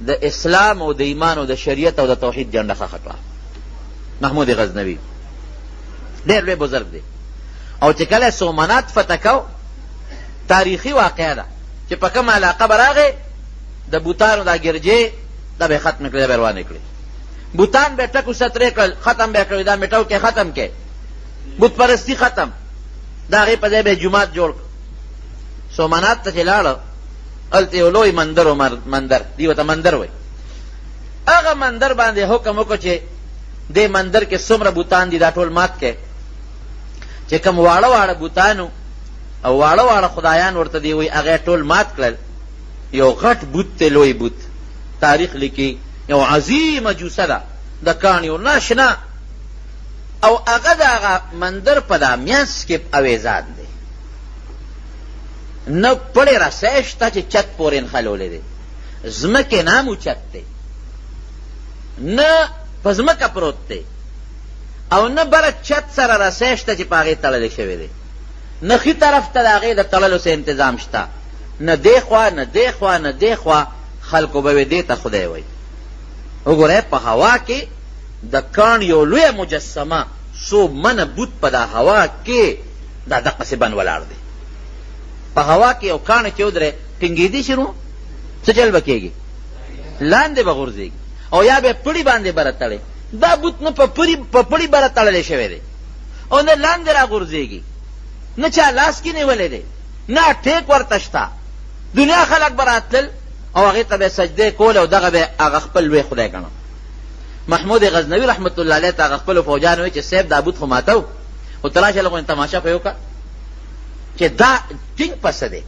د اسلام او د ایمان او د شریعت او د توحید جنډه ښخه کړه. محمود غزنوي ډېر لوی بزرګ دی. او چې کله سومنات فتح کو، تاریخي واقعه ده چې په کومه علاقه به راغی د بوتانو دا ګرجې دا به یې ختم کړې، دا به یې روانې کړې. بوتان به ټکو سترې کړل، ختم به یې کړل، دا میټو کې ختم کې، بت پرستی ختم، د هغې په ځای به یې جومات جوړ کړ. سومنات ته چې لاړه، هلته یو لوی مندر و، مندر دی ورته مندر وایي. هغه مندر باندې حکم وکړو چې دې مندر کې څومره بوتان دي دا ټول مات کې. چې کوم واړه واړه بوتانو او واړه واړه خدایان ورته دی وایي، هغه ټول مات کړل. یو غټ بوت دی، لوی بوت، تاریخ لیکي یو عظیمه جوسه ده د کاڼ یو ناشنا، او هغه د هغه مندر په دا میانس کې اویزان دی، نه پړې رسۍ شته چې چت پورې نښلولی دی، ځمکې نام اوچت دی، نه په ځمکه پروت دی، او نه بره چت سره رسۍ شته چې په هغې تړلی شوی دی، نه ښي طرف ته د هغې د تړلو څه انتظام شته، نه دې خوا نه دې خوا نه دې خوا. خلکو به وی دې ته خدای وایي. وګورئ په هوا کې د کاڼ یو لویه مجسمه، څو منه بوت په دا هوا کې دا دقسې بند ولاړ دی. په هوا کې یو کاڼ چې ودرې ټینګېدی شي نو څه چل به کېږي؟ لاندې به غورځېږي، او یا به پړي باندې بره تړی. دا بوت نه په پړي بره تړلی شوی دی او نه لاندې را غورځېږي، نه چا لاس کې نیولی دی، نه ټیک ورته شته. دنیا خلک به راتلل او هغې ته به یې سجدې کول او دغه به هغه خپل لوی خدای ګڼه. محمود غزنوي رحمت الله علیه ته هغه خپلو فوجانو وایي چې صاحب دا بوت خو ماته و، خو ته راشه لږ تماشه پرې وکړه چې دا ټینګ پسه دی.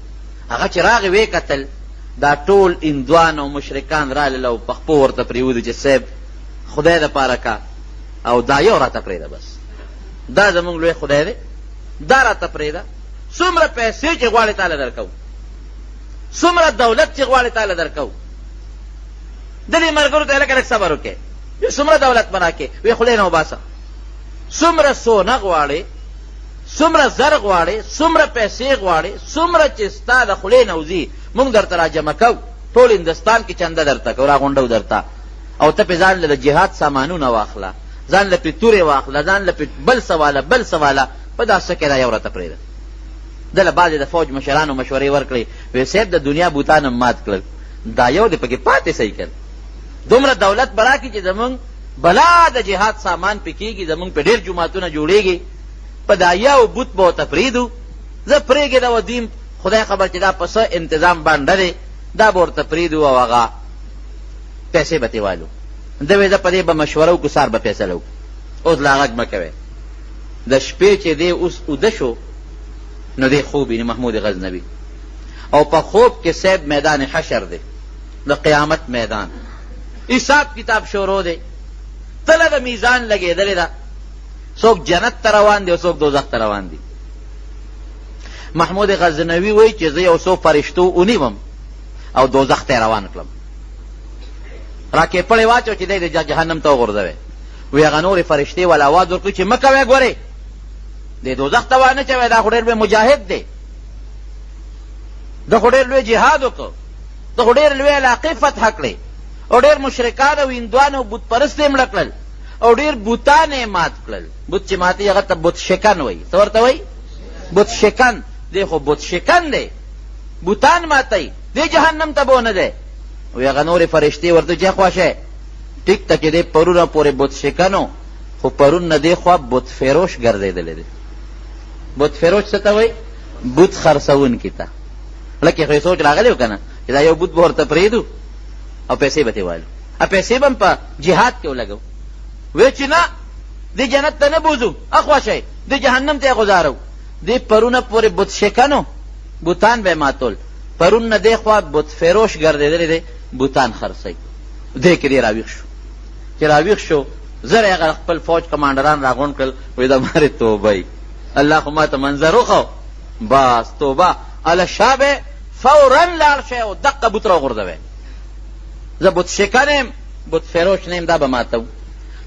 هغه چې راغی ویې کتل، دا ټول هندوان او مشرکان رالل او په خپو ورته پرېوځي چې صاحب خدای دپاره کا، او دا یو راته پرېږده، بس دا زمونږ لوی خدای دی، دا راته پرېږده. څومره پیسې چې غواړې تاله درکوو، څومره دولت چې غواړې تاله درکوو. د دې ملګرو ته لږ لږ صبر وکړې، څومره دولت به راکړې، وی خولې نه وباسه. څومره سونه غواړې، څومره زر غواړې، څومره پیسې غواړې، څومره چې ستا د خولې نه وځي موږ درته راجمع کوو. ټول هندوستان کې چنده درته کوو، راغونډو درته، او ته پې ځان له د جهاد سامانونه واخله، ځان له پې تورې واخله، ځان له پې بل سواله بل سواله. په دا څه کې دا یو راته پرېږده. دله بعضې د فوج مشرانو مشورې ورکړې، وی صاحب د دنیا بوتان هم مات کړل، دا یو دی پکې پاتې صحیح کړ. دومره دولت به راکړي چې زمونږ بلا د جهاد سامان پې کېږي، زمونږ پې ډېر جوماتونه جوړېږي، په دا یو بوت به ورته پرېږدو، زه پرېږده و دوی خدای خبر چې دا په څه انتظام باندې دی، دا به ورته پرېږدو او هغه پیسې به ترې والو. ده وې زه په دې به مشوره وکړو، سهار به فیصله وکړو. اوس لا غږ مه کوئ. د شپې چې دی اوس اوده شو نو دی خوب ویني محمود غزنوي، او په خوب کې صاحب میدان حشر دی، د قیامت میدان، حساب کتاب شروع دی، تله د میزان لګېدلې ده، څوک جنت ته روان دی او څوک دوزخ ته روان دی. محمود غزنوي وایي چې زه یو څو فرشتو ونیوم او دوزخ ته یې روان کړم، راکې پړې واچو چې دی د جهنم ته وغورځوی. وی هغه نورې فرشتې ول اواز ورکړي چې مه کوئ، ګورئ دی دوزخ ته وانه چوی، دا خو ډېر لوی مجاهد دی، ده خو ډېر لوی جهاد وکړ، ده خو ډېر لوی علاقې فتح کړې، او ډېر مشرکان او هندوان او بت پرست یې مړه کړل، او ډېر بوتان یې مات کړل. بت چې ماتي هغه ته بت شکن وایي. څه ورته وایي؟ بت شکن. دی خو بت شکن دی، بوتان ماتوي، دی جهنم ته به ونه دی. وی هغه نورې فرشتې ورته چې خوښه ټیک ته چې دی پرونه پورې بت شکن و، خو پرون نه دی خوا بت فروش ګرځېدلی دی. بت فروش څه ته وایي؟ بت خرڅوونکي ته. لکه خو یې سوچ راغلی و که نه چې دا یو بت به ورته پرېږدو او پیسې به ترې والو، او پیسې به هم په جهاد کې ولګو. وی چې نه دی جنت ته نه بوځو، اخوښی دی جهنم ته یې غذارو. دی پرونه پورې بت شکن و، بوتان به یې ماتول، پرون نه دی خوا بت فروش ګرځېدلی دی، بوتان خرڅوي. دی کې دی راویښ شو. چې راویښ شو زر هغه خپل فوج کمانډران راغونډ کړل، وایي د مارې توبه الله خو ما ته منظر وښو، بس توبه اله شابه فورا لاړ شئ او دقه بوت راوغورځوئ. زه بت شکن یم، بت فروش نه یم، دا به ماتو.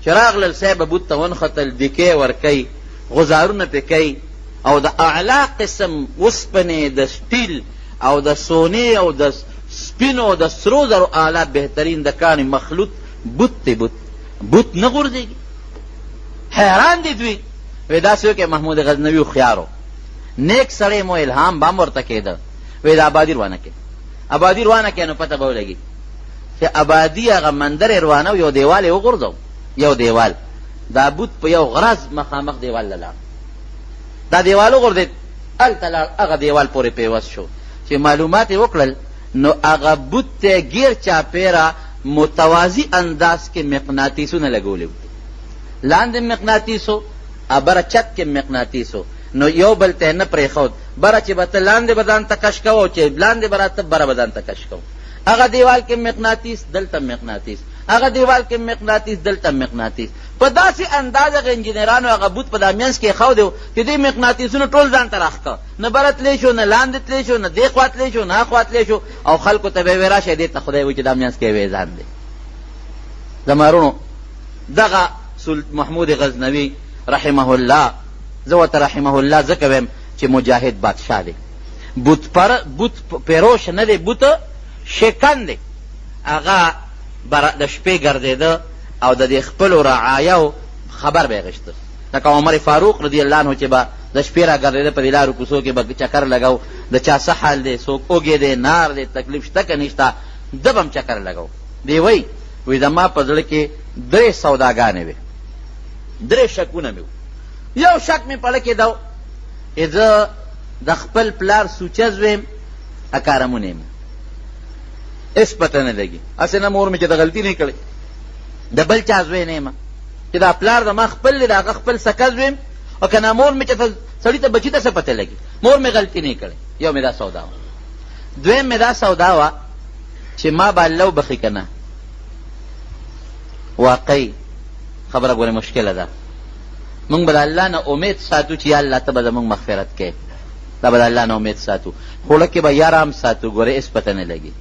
چې راغلل صاحب بوت ته ونښتل، دیکې ورکوي، غزارونه پې کوي، او د اعلی قسم اوسپنې، د سټیل او د سونې او د سپینو او د سرو زرو اعلی بهترین د کاڼي مخلوط بوت دی. بوت نه غورځېږي. حیران دي دوی. وی داسې وکړې محمود غزنوي هوښیار و، نیک سړی مو الهام به هم ورته کېده. وی د آبادي روانه کړې، آبادي روانه کړې نو پته به ولګي چې آبادي هغه مندر یې روانه و، یو دیوال یې وغورځو، یو دیوال، دا بوت په یو غرض مخامخ دیوال له لاړ، دا دیوال وغورځېد، هلته لاړ، هغه دیوال پورې پیوست شو. چې معلومات یې وکړل نو هغه بوت ته ګیر چاپېره متوازي انداز کې مقناطیسونه لګولي وو، لاندې مقناطیسو بره چت کې مقناطیسو، نو یو بل ته نه پرېښود، بره چې به ته لاندې به ځان ته کش کوو، چې لاندې به راته بره به ځان ته کش کوو. هغه دیوال کې مقناطیس، دلته مقناطیس، هغه دیوال کې مقناطیس، دلته مقناطیس. په داسې انداز هغه انجینرانو هغه بوت په دا منځ کې ایښودی و چې دې مقناطیسونه ټول ځان ته راښکه، نه بره تلی شو، نه لاندې تلی شو، نه دې خوا تلی شو، نه خوا تلی شو، او خلکو ته به یې وی راشئ دې ته خدای وایي چې دا منځ کې یې ځان دی. زمارونو دغه محمود غزنوي رحمه الله، زه ورته رحمه الله ځکه ویم چې مجاهد بادشاه دی، بوت پیروش نه دی، بوت شکن دی. هغه د شپې ګرځېده او د دې خپلو رعایاو خبر به یې غشته، لکه عمر فاروق رضی الله عنه چې به د شپې را ګرځېده، په دې لارو کوڅو کې به چکر لګو، د چا څه حال دی، څوک اوږې دی، نار دی، تکلیف شته که نشته، ده به هم چکر لګو. دی وایي زما په زړه کې 3 سوداګانې وې، 3 شکونه مې و. یو شک مې په زړه کې ده، زه د خپل پلار سوچه زویم، اکارمونه یم، هېڅ پته نه لګي، هسې نه مور مې چې د غلطي نه کړې، د بل چا زوی نه یم، چې دا پلار زما خپل دی، د هغه خپل سکه زویم، او که نه مور مې چې سړي ته بچي ته څه پته لګي، مور مې غلطي نه کړې. یو مې دا سودا وه. دویم مې دا سودا وه چې ما به الله وبخي که نه. واقعي خبره ګورې مشکله ده، موږ به د الله نه امید ساتو چې یا الله ته به زموږ مغفرت کوې، دا به د الله نه امید ساتو، خوله کې به یاره هم ساتو، ګورې هېڅ پته نه لګي،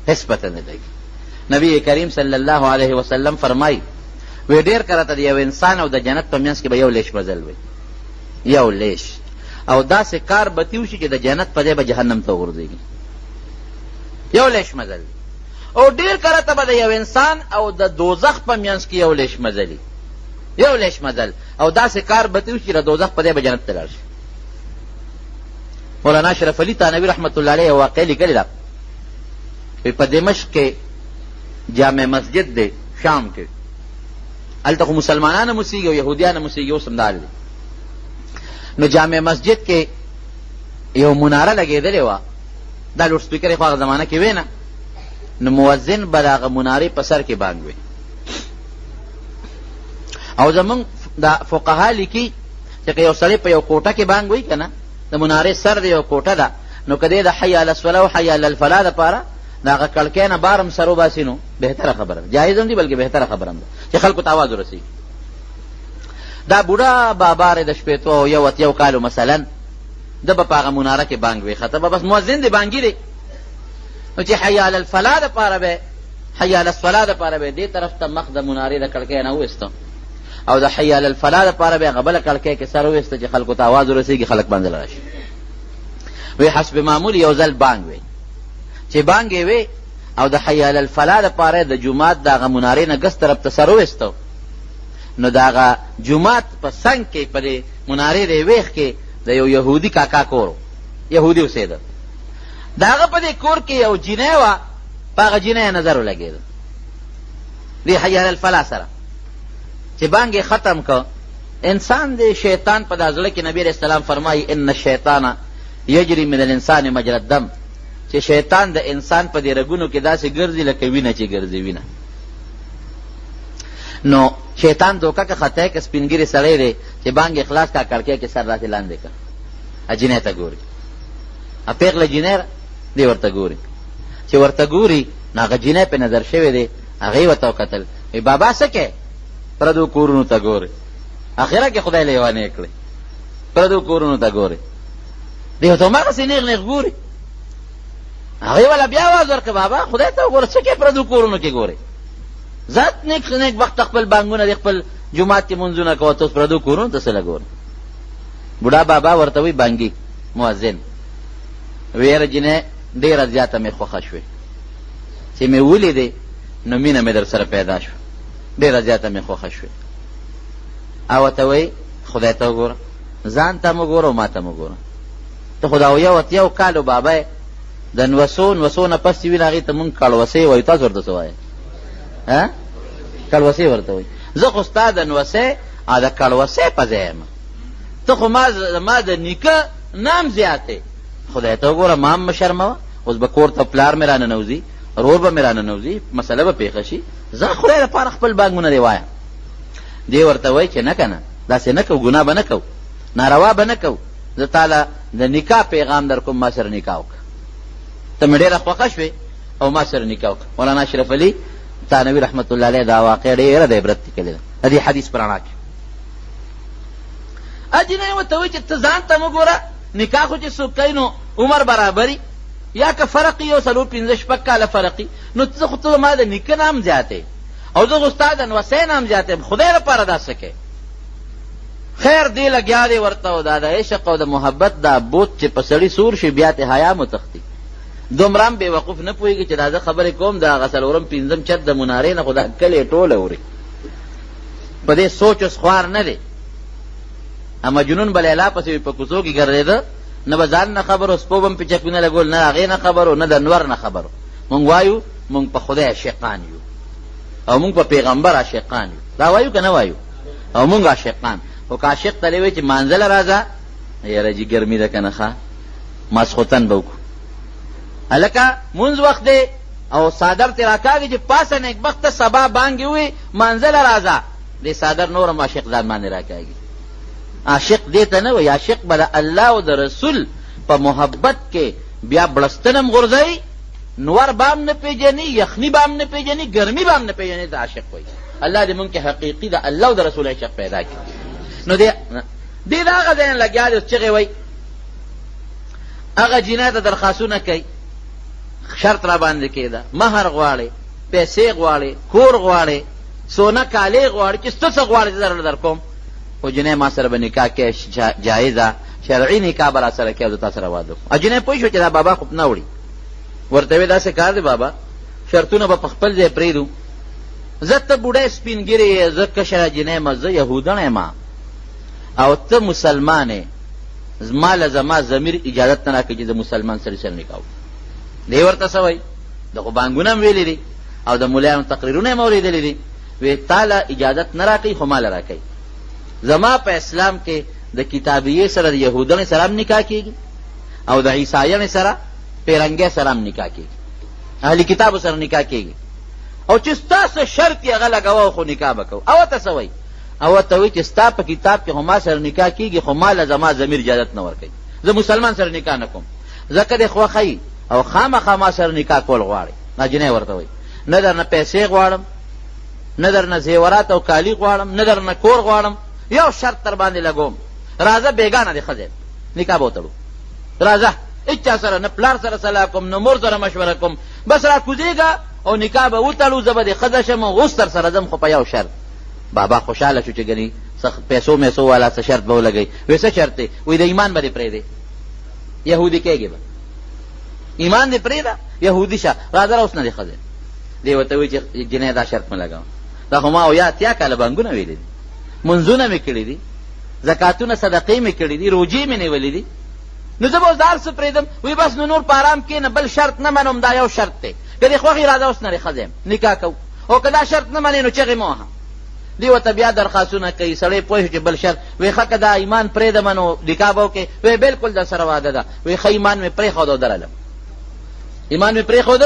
هېڅ پته نه لګي. نبی کریم صلی الله علیه وسلم فرمایي وی ډېر کله ته د یو انسان او د جنت په منځ کې به یو لیش مزل وي، یو لیش، او داسې کار به تي وشي چې د جنت په ځای به جهنم ته وغورځېږي، یو لیش مزل. او ډېر کله ته به د یو انسان او د دوزخ په منځ کې یو لیش مزلي، یو لیش مزل، او داسې کار به تي وشي چې د دوزخ په ځای به جنت ته لاړ شي. مولانا اشرف علي تانوي رحمت الله علیه واقع لیکلې ده، په دمشق کې جامع مسجد دی شام کې، هلته خو مسلمانان هم اوسېږي او یهودیان هم اوسېږي، اوس هم دا حال دی. نو جامع مسجد کې یو مناره لګېدلې وه، دا لوډ سپیکر خو هغه زمانه کې وې نه، نو مؤذن به د هغه منارې په سر کې بانګ وي. او زمونږ دا فقها لیکي چې که یو سړی په یو کوټه کې بانګ وي که نه، د منارې سر د یو کوټه ده، نو که دی د حی علی الصلاة او حی علی الفلاح دپاره د هغه کړکۍ نه بار هم سر وباسي نو بهتره خبره ده، جایز هم دي بلکې بهتره خبره هم ده چې خلکو ته آواز ورسېږي. دا بوډا بابا د شپېتو او یو اتیو کالو مثلا ده به په هغه مناره کې بانګ ویښته به، بس مؤذن دی بانګي دی، نو چې حی علی الفلاح دپاره به حی علی الصلاة دپاره به دې طرف ته مخ د منارې د کړکۍ نه وویسته، او د حی علی الفلاح دپاره به هغه بله کړکۍ کې سر وویسته چې خلکو ته آواز ورسېږي، خلک منځله راشي. وی حسب معمول یو ځل بانګ وی چې بانګ یې وی او د حی علی الفلاح دپاره د جومات د هغه منارې نه ګس طرف ته سر وویسته، نو د هغه جومات په څنګ کې په دې منارې د ویښ کې د یو یهودي کاکا کور یهودي اوسېده، د هغه په دې کور کې یو جینۍ وه، په هغه جینۍ نظر ولګېده دې حی علی الفلاح سره چې بانګ یې ختم که. انسان د شیطان په دا زړه کې نبی علیه السلام فرمایي ان الشیطان یجري من الانسان مجرى الدم، چې شیطان د انسان په دې رګونو کې داسې ګرځي لکه وینه چې ګرځي وینه. نو شیطان دوکه که خطا که سپینګیري سړی دی چې بانګ یې خلاص کا کړکۍ کې سر داسې لاندې کړ، جینۍ ته ګوري، پیغله جینۍ دی ورته ګوري، چې ورته ګوري نو هغه جینۍ په نظر شوې دی، هغې ورته وکتل، وی بابا څه کوې؟ پردو کورونو ته ګوري، اخره کې خدای لیوانې کړې، پردو کورونو ته ګوري، دی ورته هماغسې نیغ نیغ ګوري. هغې والا بیا آواز ورکړه بابا خدای ته وګوره څه کوې پردو کورونو کې ګورې، ذات نیک نیک وخت خپل بانګونه د خپل جومات کې منځونه کوه، ته اوس پردو کورونو ته څه لګورې؟ بوډا بابا ورته وی بانګي مؤذن وی یاره جینۍ ډېره زیاته مې خوښه شوې چې مې ولیدې نو مینه مې در سره پیدا شوه، ډېره زیاته مې خوښه شوې. او ورته وی خدای ته وګوره، ځان ته مو ګوره او ما ته مو ګوره، ته خو دا یو اتیو کالو بابا یې، د نوسو نه پس چې وینه هغې ته مونږ کړوسۍ وایو، تاسو ورته څه وایې؟ کړوسۍ ورته وایي. زه خو ستا د نوسۍ او د کړوسۍ په ځای یم، ته خو ما د نیکه نام زیاتې، خدای ته وګوره ما هم مه شرموه، اوس به کور ته پلار مې راننوځي، رور به مې راننوځي، مسله به پېښه شي، زه خدای لپاره خپل بانګونه دې وایم. دې ورته وایي چې نه که نه داسې نه کوو، ګناه به نه کوو، ناروا به نه کوو، زه تاله د نکاح پیغام در کوم، ما سره نکاح وکړه، ته مې ډېره خوښه شوې او ما سره نکاح وکړه. مولانا اشرف علي تانوي رحمت الله علیه دا واقع ډېره د عبرت لیکلې ده د دې حدیث په رڼا کې. جینۍ ورته وایي چې ته ځان ته مه ګوره، نکاح خو چې څوک کوي نو عمر برابري یا که فرق یو 4-5 کاله فرقي، نو ته خو ته ما د نیکه نام زیاتې او زه خو ستا د نوسۍ نام زیاتې، خدای لپاره دا څه کوې؟ خیر دې لګیا دی ورته، او دا د عشق او د محبت دا بوت چې په سړي سور شي بیا ته حیا متختی، دومره هم بېوقوف نه پوهېږي چې دا زه خبرې کوم د هغه 4-5 چت د منارې نه خو دا کلې ټوله اوري، په دې سوچ اوس خوار نه دی. مجنون به لیلا پسې په کوڅو کې ګرځېده، نه به ځان نه خبرو، سپو به هم پې چکونه لګول، نه هغې نه خبرو، نه د نور نه خبرو. مونږ وایو مونږ په خدای عاشقان یو او مونږ په پیغمبر عاشقان یو، دا وایو که نه وایو؟ او مونږ عاشقان، خو که عاشق ته وایي چې مانځله راځه، یاره جي ګرمي ده که نه ښه ماسخوتن به وکړو، هلکه مونځ وخت دی او صادر ترې راکاږي چې پاسه نیکبخته سبا بانګې ووایي مانځله راځه، دې صادر نور هم عاشق ځان باندې راکاږي. عاشق دې ته نه وایي، عاشق به د الله او د رسول په محبت کې بیا بړستن هم غورځوي، نور به هم نه پېژني، یخني به هم نه پېژني، ګرمي به هم نه پېژني، ته عاشق وایي. الله دې مونږ کې حقیقي د الله او د رسول عشق پیدا کړي. نو دې د هغه ځای نه لګیا دی، اوس چغې وایي، هغه جینۍ ته درخواستونه کوي، شرط را باندې کېده، مهر غواړې، پیسې غواړې، کور غواړې، سونه کالې غواړې، چې څه څه غواړې زه درله در کوم، خو جینۍ ما سره به نکاح کوې، جایزه شرعي نکاح به را سره کوې او زه تا سره واده کوم. جینۍ پوه شوه چې دا بابا خو نه وړي، ورته ویې داسې کار دی بابا، شرطونه به په خپل ځای پرېږدو، زه ته بوډۍ سپین ږیرې یې، زه کشره جینۍ یم، زه یهودڼ یم او ته مسلمان یې، زما له زما ضمیر اجازت نه راکوي چې د مسلمان سړي سره نکاح وکړم. دی ورته څه وایي، د خو بانګونه هم ویلي دي او د ملیانو تقریرونه هم اورېدلي دي، وی تا له اجازت نه راکوي خو ما له راکوي، زما په اسلام کې د کتابیې سره د یهودانو سره هم نکاح کېږي او د عیسایانو سره پیرنګۍ سره هم نکاح کېږي، اهل کتابو سره نکاح کېږي. او چې ستاسو شرط یې هغه لګوه خو نکاح به کوو. او ته څه وایي؟ او ته وایي چې ستا په کتاب کې خو ما سره نکاح کېږي خو ما له زما ضمیر اجازت نه ورکوي، زه مسلمان سره نکاح نه کوم، ځکه دې خوښوي او خامخا ما سره نکاح کول غواړي. ناجنۍ ورته وایي نه درنه پیسې غواړم، نه درنه زیورات او کالي غواړم، نه درنه کور غواړم، یو شرط تر باندې لګوم، راځه بیګانه دې ښځه نکاح به وتړو، راځه هېچا سره نه پلار سره صلاح کوم نه مور سره مشوره کوم، بس را کوزېږه او نکاح به وتړو، زه به دې ښځه شم اوس در سره ځم خو په یو شرط. بابا خوشحاله شو چې ګنې پیسو میسو والا څه شرط به ولګوي. وایي څه شرط دی؟ وایي د ایمان به دې پرېږدې، یهودي کېږي به، ایمان دې پرېږده یهودي شه، راځه اوس نه دې ښځه. دی ورته وایي چې جنۍ دا شرط مه لګوه، دا خو ما اویا اتیا کاله بانګونه ویلي دي، منځونه مې کړي دي، زکاتونه صدقې مې کړي دي، روجې مې نیولې دي، نو زه به اوس دا هر څه پرېږدم. وایي بس نو نور په ارام کښېنه، بل شرط نه منم، دا یو شرط دی، که دې خوښي راځه اوس نه دې ښځه یم نکاح کوو، او که دا شرط نه منې نو چغې مه وهه. دی ورته بیا درخواستونه کوي، سړی پوه شو چې بل شرط. وایي ښه که دا ایمان پرېږدم نو نکاح به وکړې؟ وایي بلکل در سره واده ده. وایي ښه ایمان مې پرېښود او درلم، ایمان مې پرېښود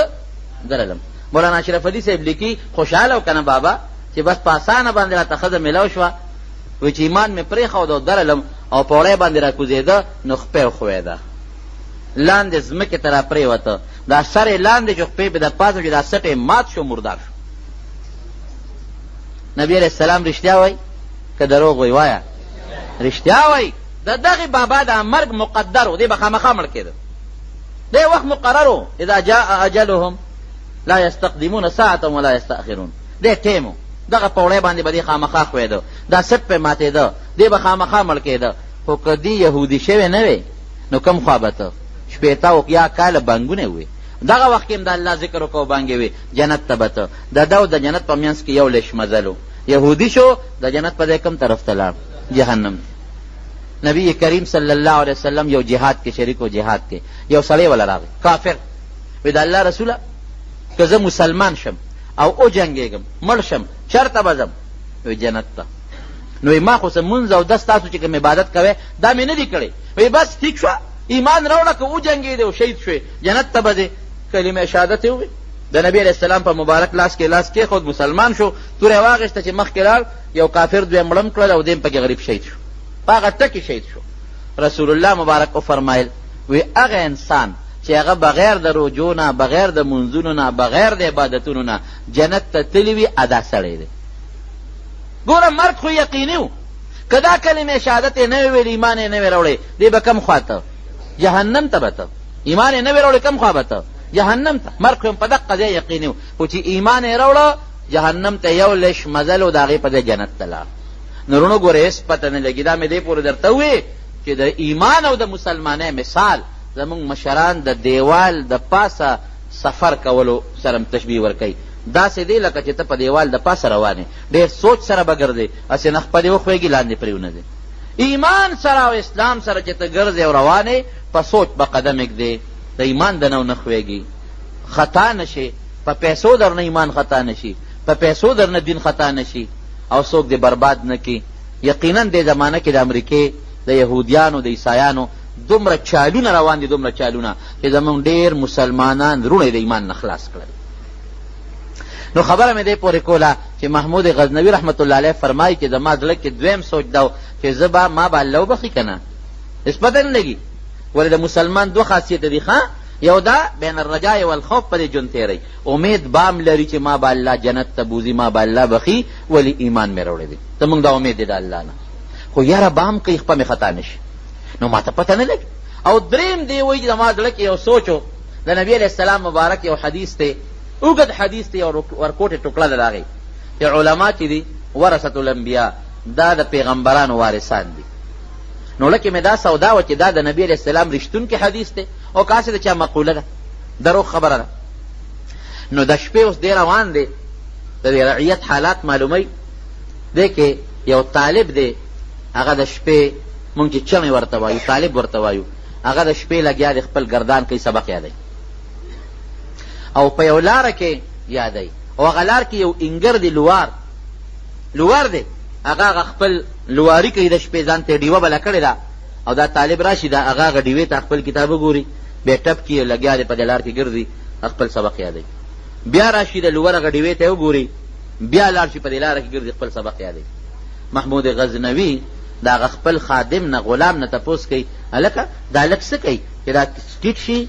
درلم. مولانا اشرف علي صاحب لیکي خوشحاله و که نه بابا چې بس په اسانه باندې راته ښځه میلاو شوه، وایي چې ایمان مې پرېښود او درلم او په وړی باندې را کوزېده نو خپې وښویده، لاندې ځمکې ته را پرېوته، دا سر یې لاندې چې خپې به د پاسه چې دا سټ یې مات شو مردار شو. نبی علیہ السلام رښتیا وایي که دروغ وایي؟ وایه رښتیا وایي. د دغې بابا دا مرګ مقدر و، دی به خامخا مړ کېده، دی وخت مقرر و، اذا جاء اجلهم لا یستقدمون ساعة ولا یستأخرون، دی ټیم و، دغه په وړی باندې به دی خامخا ښویده، دا سټ پې ماتېده، دی به خامخا مړ کېده. خو که دی یهودي شوی نه وی نو کم خوا به ته 80 کاله بانګونه وي، دغه وخت کې هم د الله ذکر وکړو بانګې وي، جنت ته به ته. د ده او د جنت په منځ کې یو لیش مزل و، یهودي شو، د جنت په ځای کوم طرف ته لاړ؟ جهنم. نبی کریم صلی الله علیه وسلم یو جهاد کې شریک و، جهاد کې یو سړی ولا راغی کافر، وی د الله رسوله که زه مسلمان شم او جنګېږم مړ شم چېرته به ځم؟ وی جنت ته. نو ما خو څه مونځ او دس تاسو چې کوم عبادت کوئ دا مې نه دي کړی. وی بس ټیک شوه، ایمان راوړه که وجنګېدې او شهید شوې جنت ته به ځې. کلمه شهادت یې وویل، د نبي علیه السلام په مبارک لاس کې لاس کېښود، مسلمان شو، توره یې واخېسته چې مخکې لاړ، یو کافر دوی مړم کړل او دیم پکې غریب شهید شو، په هغه ټکې شهید شو. رسول الله مبارک وفرمایل وی هغه انسان چې هغه بغیر د روجو نه، بغیر د منځونو نه، بغیر د عبادتونو نه جنت ته تللی وي، ادا سړی دی. ګوره مرګ خو یقیني و، که دا کلمې شهادت یې نه وی ویل، ایمان یې نه وی راوړی، دی به کم خوا ته؟ جهنم ته به ته. ایمان یې نه وی راوړی کم خوا به ته؟ جهنم ته. مرګ خو په دقه ځای یقیني و، خو چې ایمان یې راوړه جهنم ته یو لیش مزل و، د هغې په ځای جنت ته لاړ. نو وروڼو ګوره هېڅ پته نه لګي. دا مې دې پورې درته وویې چې د ایمان او د مسلمانۍ مثال زمونږ مشران د دیوال د پاسه سفر کولو سره تشبیه ورکوي. داسې دی لکه چې ته په دیوال د پاسه روانې، ډېر سوچ سره به ګرځې، هسې نه خپلې وښویږي لاندې پرې ونځې. ایمان سره او اسلام سره چې ته ګرځې او روانې، په سوچ به قدم اږدې، د ایمان دنه نه ښویږي، خطا نشي، په پیسو در نه ایمان خطا نشي، په پیسو در نه دین خطا نشي او څوک دې برباد نه کړي. یقینا دې زمانه کې د امریکې د یهودیانو د عیسایانو دومره چالونه روان دي، دومره چالونه چې زمونږ ډېر مسلمانان وروڼه د ایمان نه خلاص کړل. نو خبره مې دې پورې کوله چې محمود غزنوي رحمت الله علیه فرمایي چې زما زړه کې دویم سوچ دا چې زه به ما به الله وبخي که نه، هېڅ پته نه لګي. ولې د مسلمان دوه خاصیته دي، ښه یو دا بین الرجاء والخوف په دې ژوند تېری، امید بام لري چې ما به الله جنت ته بوځي، ما به الله بخي، ولې ایمان مې راوړی دی. زمونږ دا امید دی د الله نه، خو یاره بام کوي خپه مې خطا نشي، نو ما ته پته نه لګي. او دریم دی وایي چې زما زړه کې یو سوچ و، د نبي علیه السلام مبارک یو حدیث دی، اوږد حدیث دی، یو ورکوټې ټوکړه ده د هغې چې علما چې دي ورثة الانبیا، دا د پیغمبرانو وارثان دي. نو لکه مې دا سودا وه چې دا د نبي علیه السلام رښتونکي حدیث دی او کاسې د چا مقوله ده، دروغ خبره ده. نو د شپې اوس دی روان دی، د دې رعیت حالات معلوموي. دی کې یو طالب دی، هغه د شپې مونږ چې چڼې ورته وایو، طالب ورته وایو، هغه د شپې لګیا دی، خپل ګردان کوي، سبق یادوي او په یو لاره کې یادوي، او هغه لار کې یو انګر دی، لوار دی، هغه خپل لواری کوي د شپې ځان ته ډیوه بله کړې ده او دا طالب راشي دا هغه ډیوې ته خپل کتاب وګوري بیا ټپ کړي لګیا دی په دې لار کې ګرځي خپل سبق یادوي بیا راشي د لور هغه ډیوې ته وګوري بیا لاړ شي په دې لاره کې ګرځي خپل سبق یادوي محمود غزنوي د هغه خپل خادم نه غلام نه تپوس کوي هلکه دا هلک څه کوي چې دا ټیټ شي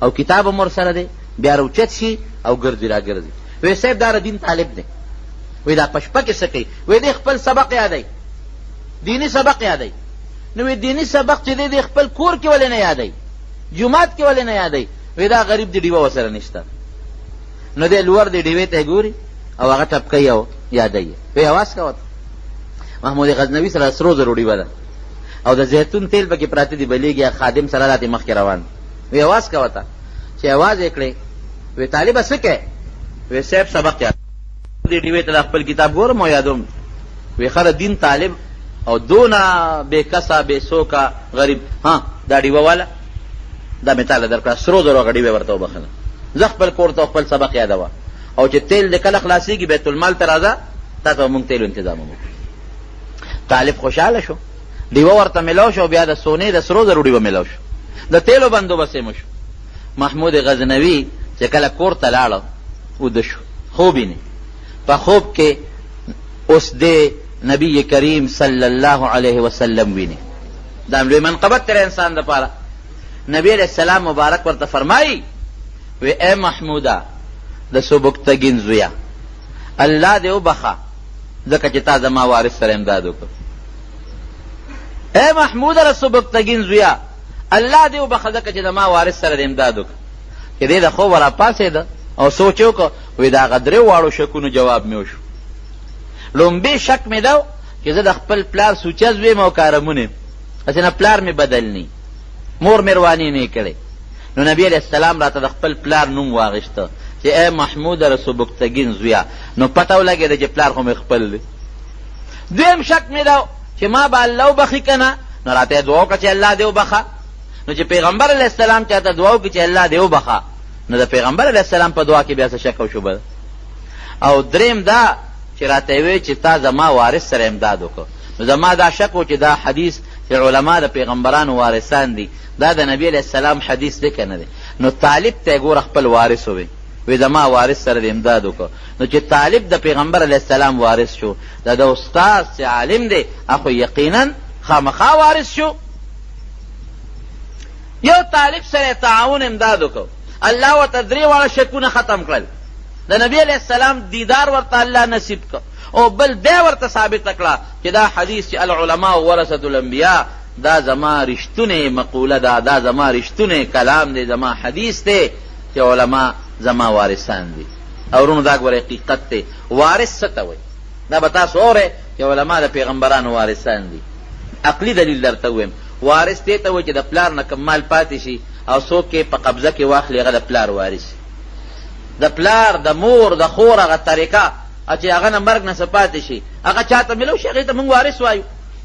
او کتاب هم ورسره دی بیا راوچت شي او ګرځي را ګرځي وی صاحب دا دین طالب دی وی دا په شپه کې څه کوي وی دی خپل سبق یادوي دیني سبق یادوي نو وی دیني سبق چې دی خپل کور کې ولې نه یادوي جومات کې ولې نه یادوي وی دا غریب دی ډیوه ورسره نشته نو دی لور دی ډیوې ته ګوري او هغه ټپ کوي او یادوي وی اواز کوه محمود غزنوي سره سرو زرو ډیوه ده او د زیتون تیل پکې پراته دي بلیږي خادم سره داسې مخکې روان وی اواز کوه ته چې اواز یې کړی وی طالبه څه کوې وی صاحب سبق یاد دې ډیوې ته خپل کتاب ګورم او یادوم وی خره دین طالب او دونه بې کسه بې سوکه غریب ها دا ډیوه والا دا مې تاله درکړه سرو زرو هغه ډیوې ورته وبخله زه خپل کور ته خپل سبق یادوه او چې تیل د کله خلاصېږي بیت المال ته راځه تا ته مونږ تیلو انتظام وکړو طالب خوشحاله شو ډیوه ورته میلاو شو بیا د سونې د سرو زرو ډیوه میلاو شو د تیلو بندوبست یې مشو محمود غزنوي چې کله کور ته لاړه وده شو خوب یې په خوب کې اوس د نبی کریم صلی الله علیه وسلم ویني دا لوی منقبت تر انسان دپاره نبی علیہ السلام مبارک ورته فرمایي وی اے محموده د سبکتګین زویه الله دې وبخه ځکه چې تا زما وارث سره امداد وکړ اے محموده د سبکتګین زویه الله دې وبخه ځکه چې زما وارث سره امداد وکړ چې دې د خوب راپاڅېده او سوچ وکړه وی د هغه درې واړو شکونو جواب مې وشو لومبې شک مې ده چې زه د خپل پلار سوچه زویم او کارمونه هسې نه پلار مې بدل نی مور مې روانې نه کړې نو نبی علیه السلام راته د خپل پلار نوم واغېسته چې ای محمود رسوبکتګین زویه نو پته ولګېده چې پلار خو مې خپل دی دویم شک مې ده چې ما به الله وبخي که نه نو راته یې دعا وکړه چې الله دې وبخه نو چې پیغمبر علیه السلام چاته دعا وکړي چې الله دې وبخه نو د پیغمبر علیه السلام په دعا کې بیا څه شک او شبه ده او دریم دا چې راته یې وی چې تا زما وارث سره امداد وکړه نو زما دا شک و چې دا حدیث چې علما د پیغمبرانو وارثان دي دا د نبی علیه السلام حدیث دی که نه دی نو طالب ته یې ګوره خپل وارث ووی وی زما وارث سره د امداد وکړه نو چې طالب د پیغمبر علیه السلام وارث شو دا د استاد چې عالم دی اخو یقینا خامخا وارث شو یو طالب سره تعاون امداد وکړو الله ورته درې واړه شکونه ختم کړل د نبی علیه السلام دیدار ورته الله نصیب کړ او بل بیا ورته ثابته کړه چې دا حدیث چې العلماء ورثة الانبیاء دا زما رښتونې مقوله ده دا زما رښتونې کلام دی زما حدیث دی چې علما زما وارثان دي او ورونو دا ګوره حقیقت دی وارث څه ته وایي دا به تاسو اورئ چې علما د پیغمبرانو وارثان دي عقلي دلیل درته ووایم وارث دې ته وایي چې د پلار نه کم مال پاتې شي او څوک یې په قبضه کې واخلي هغه د پلار وارث د پلار د مور د خور هغه طریقه چې هغه نه مرګ نه څه پاتې شي هغه چاته میلو شي هغې ته موږ وارث وایو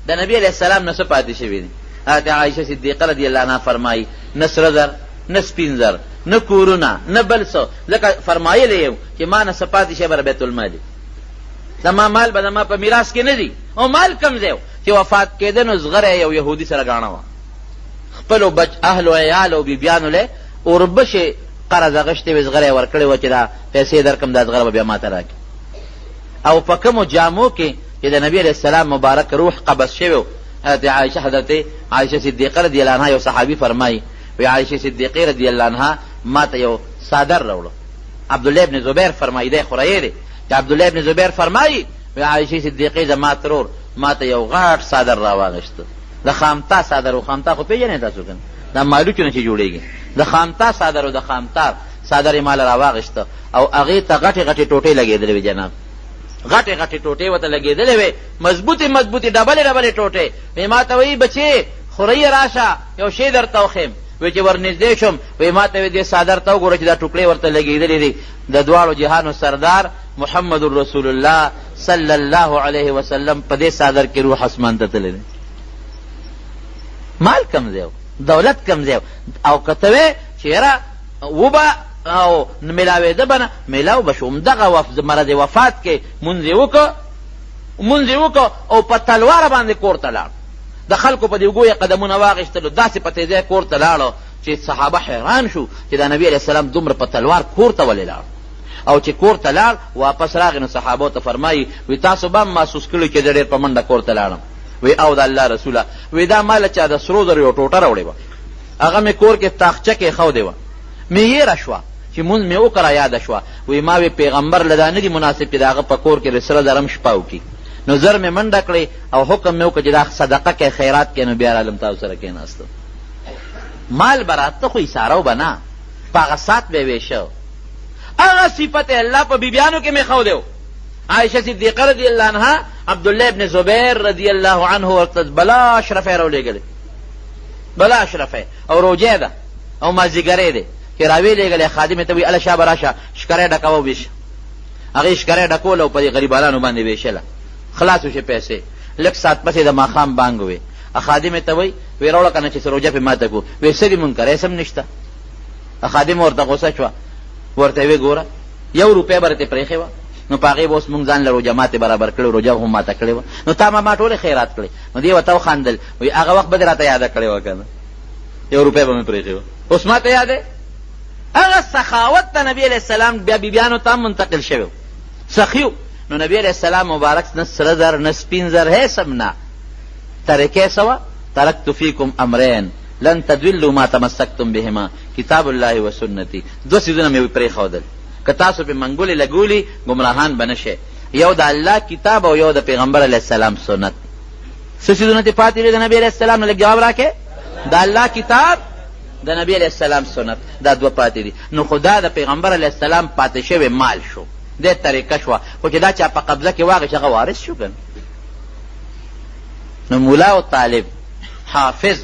د نبي علیه السلام نه څه پاتې شوي دي حضرت عایشه صدیقه رضی الله عنها فرمایي نه سره زر نه سپین زر نه کورونه نه بل څه ځکه فرمایلی یو چې ما نه څه پاتې شي بره بیت المال زما مال به زما په میراث کې نه دي او مال کم ځای چې وفات کېده نو زغره یو یهودي سره ګاڼه وه خپلو بچ اهل و عیال او بیبیانو لی اوربشې قرض اغشتې وې زغره یې ورکړې وه چې دا پیسې درکړم دا زغره به بیا ما ته راکړي او په کومو جامو کې چې د نبی علیه السلام مبارک روح قبض شوی حضرت عایشه صدیقه رضی الله عنها یو صحابي فرمایي وی عایشه صدیقه رضی الله عنها ما ته یو صادر راوړو عبدالله ابن زبیر فرمایي دی خورایې دی چې عبدالله ابن زبیر فرمایي وی عایشه صدیقه زما ترور ما ته یو غټ صادر راواغېسته د خامتا صادر و خامتا خو پیژنئ تاسو کنه دا مالوچونه چې جوړېږي د خامتا صادر و د خامتا صادر یې مال راواغېسته او هغې ته غټې غټې ټوټې لګېدلې وې جناب غټې غټې ټوټې ورته لګېدلې وې مضبوطې مضبوطې ډبلې ډبلې ټوټې وی ما ته وایي بچې خورۍ راشه یو شی درته وښیم وی چې ورنږدې شم وی ما ته وی دې صادر ته وګوره چې دا ټوکړې ورته لګېدلې دي د دواړو جهانو سردار محمد رسول الله صلی الله علیه وسلم په دې صادر کې روح اسمان ته تللی دی مال کم ځای دولت کم ځای او که ته وې چې یاره وبه او میلاوېده به نه میلاو به شو همدغه مرض وفات کې مونځ یې وکړه مونځ یې وکړ او په تلواره باندې کور ته لاړ. د خلکو په دې اوږو یې قدمونه واخیستلو، داسې په تیزۍ کور ته لاړو چې صحابه حیران شو چې دا نبي علیه السلام دومره په تلوار کور ته ولې لاړ. او چې کور ته لاړ واپس راغی نو صحابو ته فرمایي وی تاسو به هم محسوس کړي چې زه ډېر په منډه کور ته لاړم. وی او د الله رسوله وی دا ما له چا د سرو زرو یو ټوټه راوړې وه، هغه مې کور کې تاخچه کې ایښودې وه، مې یېره شوه چې مونځ مې وکړه یاده شوه. وی ما وی پیغمبر له دا نه دي مناسب چې د هغه په کور کې د سره زرم شپه وکړي. نو زر مې منډه کړې او حکم مې وکړه چې دا صدقه کې خیرات کې. نو بیا رالم تاسو سره کېناستم. مال برات ته خو ایساره به نه، په هغه سات به یې ویشه. هغه صفت الله په بیبیانو کې مې ښودی و. عایشه صدیقه رضی الله عنها عبدالله ابن زبیر رضی الله عنه ورته بلا اشرفی راولېږلې، بلا اشرفی او روجې ده او مازدیګری دی چې راویلېږلې خادمې ته وایي اله شابه راشه شکرۍ ډکوه وویشه. هغې شکرۍ ډکوله او په دې غریبانو باندې ویشله، خلاص وشي پیسې. لږ ساعت پسې د ماښام بانګ وې، خادمې ته وایي وی راوړه که نه چې روجه پې ماته کړو. وی څه دي مونږ کریس هم نشته. خادمه ورته غوسه شوه، ورته وی ګوره 1 روپۍ به رتې پرېښې وه، نو په هغې به اوس مونږ ځان له روجه ماتې برابر کړې، روجه هم ماته کړې وه، نو تا ما ټولې خیرات کړې. نو دې ورته وخندل، وایي هغه وخت به دې راته یاده کړې وه که نه، 1 روپۍ به مې پرېښې وه، اوس ماته یادې. هغه سخاوت ته نبي علیه السلام بیا بیبیانو ته هم منتقل شوی، سخي. نو نبی علیہ السلام مبارک نه سره زر نه سپین زر هیڅ هم نه، ترکې څه وه؟ ترکت فیکم امرین لن تدلوا ما تمسکتم بهما کتاب الله و سنتي. 2 څیزونه مې پرېښودل، که تاسو پې منګولې لګولي ګمراهان به نه شئ. یو د الله کتاب او یو د پیغمبر علیه السلام سنت. څه څیزونه دې پاتې دي د نبي علیه السلام نه؟ لږ جواب راکې. د الله کتاب، د نبی علیه السلام سنت، دا 2 پاتې دي. نو خدا د پیغمبر علیه السلام پاتې شوی مال شو، دې طریقه شوه. خو چې دا چا په قبضه کې واغېش هغه وارث شو که نه. نو مولا او طالب حافظ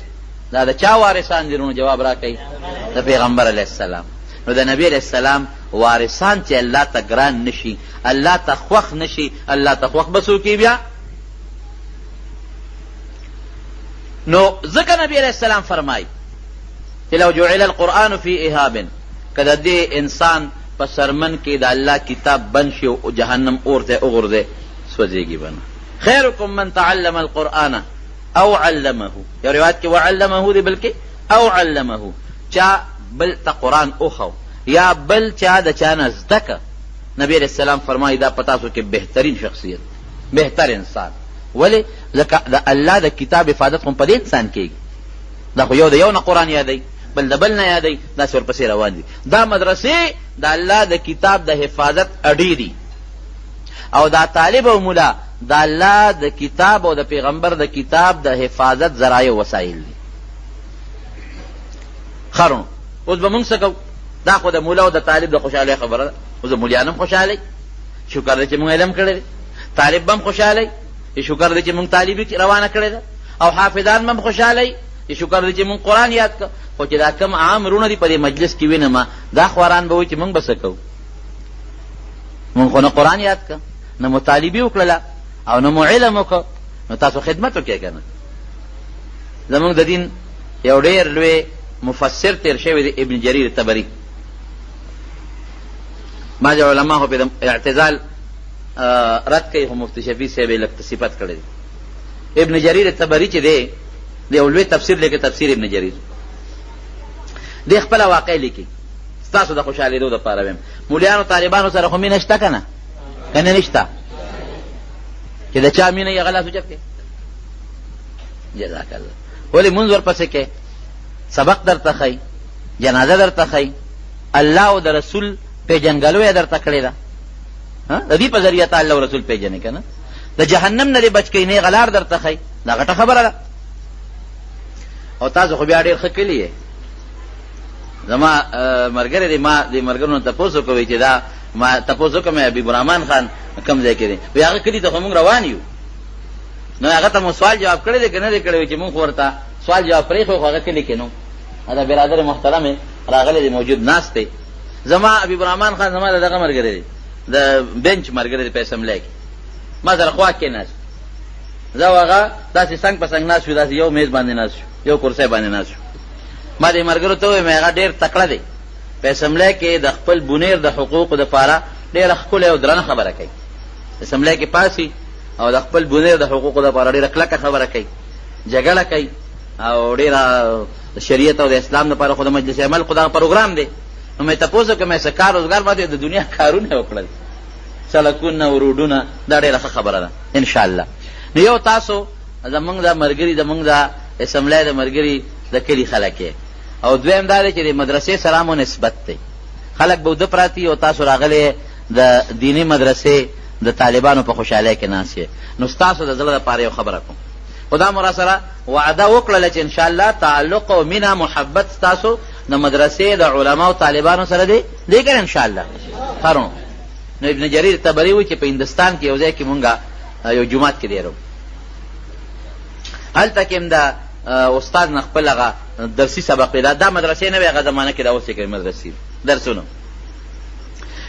دا د چا وارثان دي؟ نو جواب راکئ، د پیغمبر علیه السلام. نو د نبی علیه السلام وارثان چې الله ته ګران نشي، الله ته خوښ نشي، الله ته خوښ به څوک بیا؟ نو ځکه نبی علیه السلام فرمایي چې لو جعل القرآن فی اهاب، که د دې انسان په سرمن کې د الله کتاب بند شي او جهنم اور ته وغورځي سوځېږي به نه. خیرکم من تعلم القرآن او علمه، یو روایت کې وعلمه دی، بلکې او علمه، چا بل ته قرآن اوخو یا بل چا د چا نه زده که. نبی علیہ السلام فرمایي دا په تاسو کې بهترین شخصیت، بهتر انسان. ولې؟ ځکه د الله د کتاب حفاظت خو په دې انسان کېږي. دا خو یو د یو نه قرآن یادوي، بل د بل نه یادوي، داسې ورپسې روان دي. دا مدرسې د الله د کتاب د حفاظت اډې دي، او دا طالب او مولا د الله د کتاب او د پیغمبر د کتاب د حفاظت ذرایع وسایل دي. خرو اوس به مونږ څه کوو؟ دا خو د مولا او د طالب د خوشحالۍ خبره ده. اوس د مولیان هم خوشحالی، شکر دی چې مونږ علم کړی دی. طالب به هم خوشحالی، شکر دی چې مونږ طالبي روانه کړې ده. او حافظان به هم خوشحالی، شکر دی چې مونږ قرآن یاد کړ. خو چې دا کم عام رونه دي په دې مجلس کې وینم، دا خواران به وایي چې مونږ به څه کوو؟ مونږ خو نه قرآن یاد کړ، نه مطالبي وکړله، او نه مو علم وکړ. نو تاسو خدمت وکړئ که نه. زمونږ د دین یو ډېر لوی مفسر تیر شوی دی، ابن جریر طبري. بعضې علما خو پې د اعتزال رد کوي، خو مفتی شفیع صاحب یې لږ صفت کړی دی. ابن جریر طبري چې دی د یو لوی تفسیر لیکي، تفسیر ابن جریر. دی خپله واقع لیکي، ستاسو د خوشحالېدو دپاره ویم. مولیانو طالبانو سره خو مینه شته که نه؟ که نه نشته؟ چې د چا مینه یې غلاس اوچت کړي. جزاک الله. ولې مونځ ورپسې کې سبق درته ښایي، جنازه درته ښایي، الله او د رسول پیژنګلو یې درته کړې ده. د دې په ذریعه ته الله او رسول پیژنې که نه؟ د جهنم نه دې بچ کوي، نیغه لار درته ښایي، دا غټه خبره ده. او تاسو خو بیا ډېر ښه کلي یې. زما ملګری دی، ما دې ملګرو نه تپوس وکوئ چې دا ما تپوس وکړم حبیب الرحمن خان کوم ځای کې دی؟ وایي هغه کلي ته خو موږ روان یو. نو هغه ته مو سوال جواب کړی دی که نه دی کړی؟ چې مونږ خو ورته سوال جواب پرېښی خو هغه کلي کې نو. دا برادر محترم یې راغلی دی، موجود ناست دی. زما حبیب الرحمن خان زما د دغه ملګری دی، د بنچ ملګری دی په اسمبلی کې. ما سره خوا کې ناست، زه او هغه داسې څنګ په څنګ ناست شو، داسې یو میز باندې ناست شو، یو کرسی باندې ناست شو. ما دې ملګرو ته وویل هغه ډېر تکړه دی، په اسمبلی کې د خپل بونیر د حقوقو دپاره ډېره ښکلې او درنه خبره کوي. اسمبلی کې پاسي او د خپل بنیر د حقوقو دپاره ډېره کلکه خبره کوي، جګړه کوي او ډېره شریعت او د اسلام دپاره خو د مجلس عمل خو دغه پروګرام دی. نو مې تپوس وکړه مې څه کار روزګار باندې د دنیا کارونه یې وکړل، سړکونه او روډونه، دا ډېره ښه خبره ده انشاءالله. نو یو تاسو زمونږ د ملګري زمونږ د اسمبلی د ملګري د کلي خلک یې، او دویم دا دی چې د مدرسې سره مو نسبت دی. خلک به اوده پراته او تاسو راغلی د دیني مدرسې د طالبانو په خوشحالۍ کې ناست یې. نو ستاسو د زړه دپاره یو خبره کوم، خدا مو را سره وعده وکړله چې انشاءالله تعلق او مینه محبت ستاسو د مدرسې د علماو طالبانو سره دی که انشاءالله خرو. نو ابن جریر طبري وایي چې په هندوستان کې یو ځای کې مونږ یو جومات کې دیرو، هلته کې هم د استاد نه خپل هغه درسي سبق دی، دا مدرسې نه وي هغه زمانه کې دا اوس یې کوي مدرسې درسونه.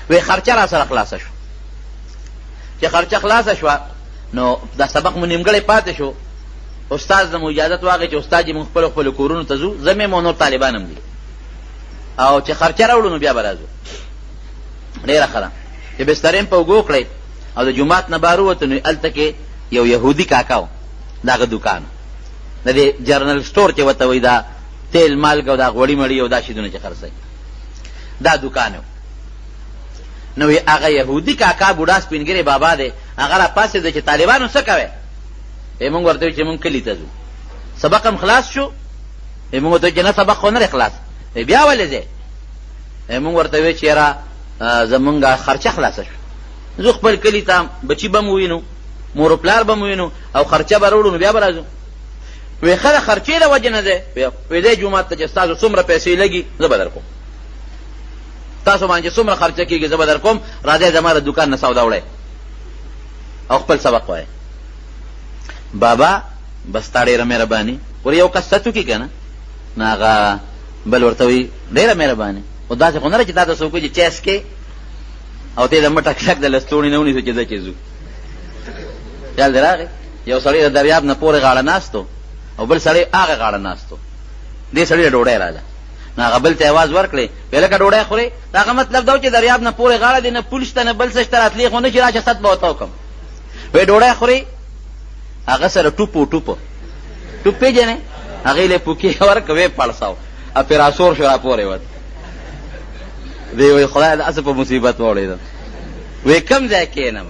وی خرچه را سره خلاصه شو، چې خرچه خلاصه شوه نو دا سبق مو نیمګړی پاتې شو. استاد زمو اجازت واغی چې استاد یې مونږ خپلو کورونو ته ځو، زه مې مو نور طالبان هم دي، او چې خرچه راوړو نو بیا به راځو. ډېره ښه ده چې بسترې هم په اوږو کړئ او د جومات نه بار ووتو نو هلته کې یو یهودي کاکا و، د هغه دوکان د دې جرنل سټور چې ورته وایي دا تیل مالګه او دا غوړي مړي او دا شیدونه چې خرڅوي، دا دوکان و. نو هغه یهودي کاکا بوډا سپینګرې بابا دی، هغه را پاڅېده چې طالبانو څه کوئ؟ مونږ ورته وایي چې مونږ کلي ته ځو. سبق هم خلاص شو؟ مونږ ورته وایي چې نه سبق خو نه دی خلاص. بیا ولې ځې؟ مونږ ورته وایي چې یاره زمونږ خرچه خلاصه شو، زه خپل کلي ته بچي به مو وینو، مور و پلار به مو وینو او خرچه به راوړو نو بیا به راځو. وی ښه د خرچې د وجې نه دی، وی دی جومات ته چې ستاسو څومره پیسې لګي زه به در کوم، تاسو باندې څومره خرچه کېږي زه به در کوم، راځئ زما د دوکان نه سودا وړئ او خپل سبق وایئ. بابا بس تا ډېره مهرباني، ور یو کس ست وکړي که نه، نو هغه بل ورته وایي ډېره مهرباني، خو داسې خو نه ده چې تا ته څوک وایي چې چای څکې او ته یې د مټه کلک د لستوڼي نه ونیسو چې ځه چې ځو. خیال دې راغی یو سړی د دریاب نه پورې غاړه ناستو او بل سړی هغه غاړه ناستو، دې سړي له ډوډۍ راځه، نو هغه بل ته آواز ورکړې ویې لکه ډوډۍ خورې؟ د هغه مطلب دا و چې دریاب نه پورې غاړه دی، نه پول شته نه بل څه شته، راتلې خو نه چې راشه ست به ورته وکړم. وایي ډوډۍ خورې؟ هغه سره ټوپ پېژنې؟ هغې له پوکې ورکړه ویې پړساو او پرې راسور شو را پورې وت. دی وایي خدای داسې په مصیبت واړېدم. وایي کوم ځای کښېنم؟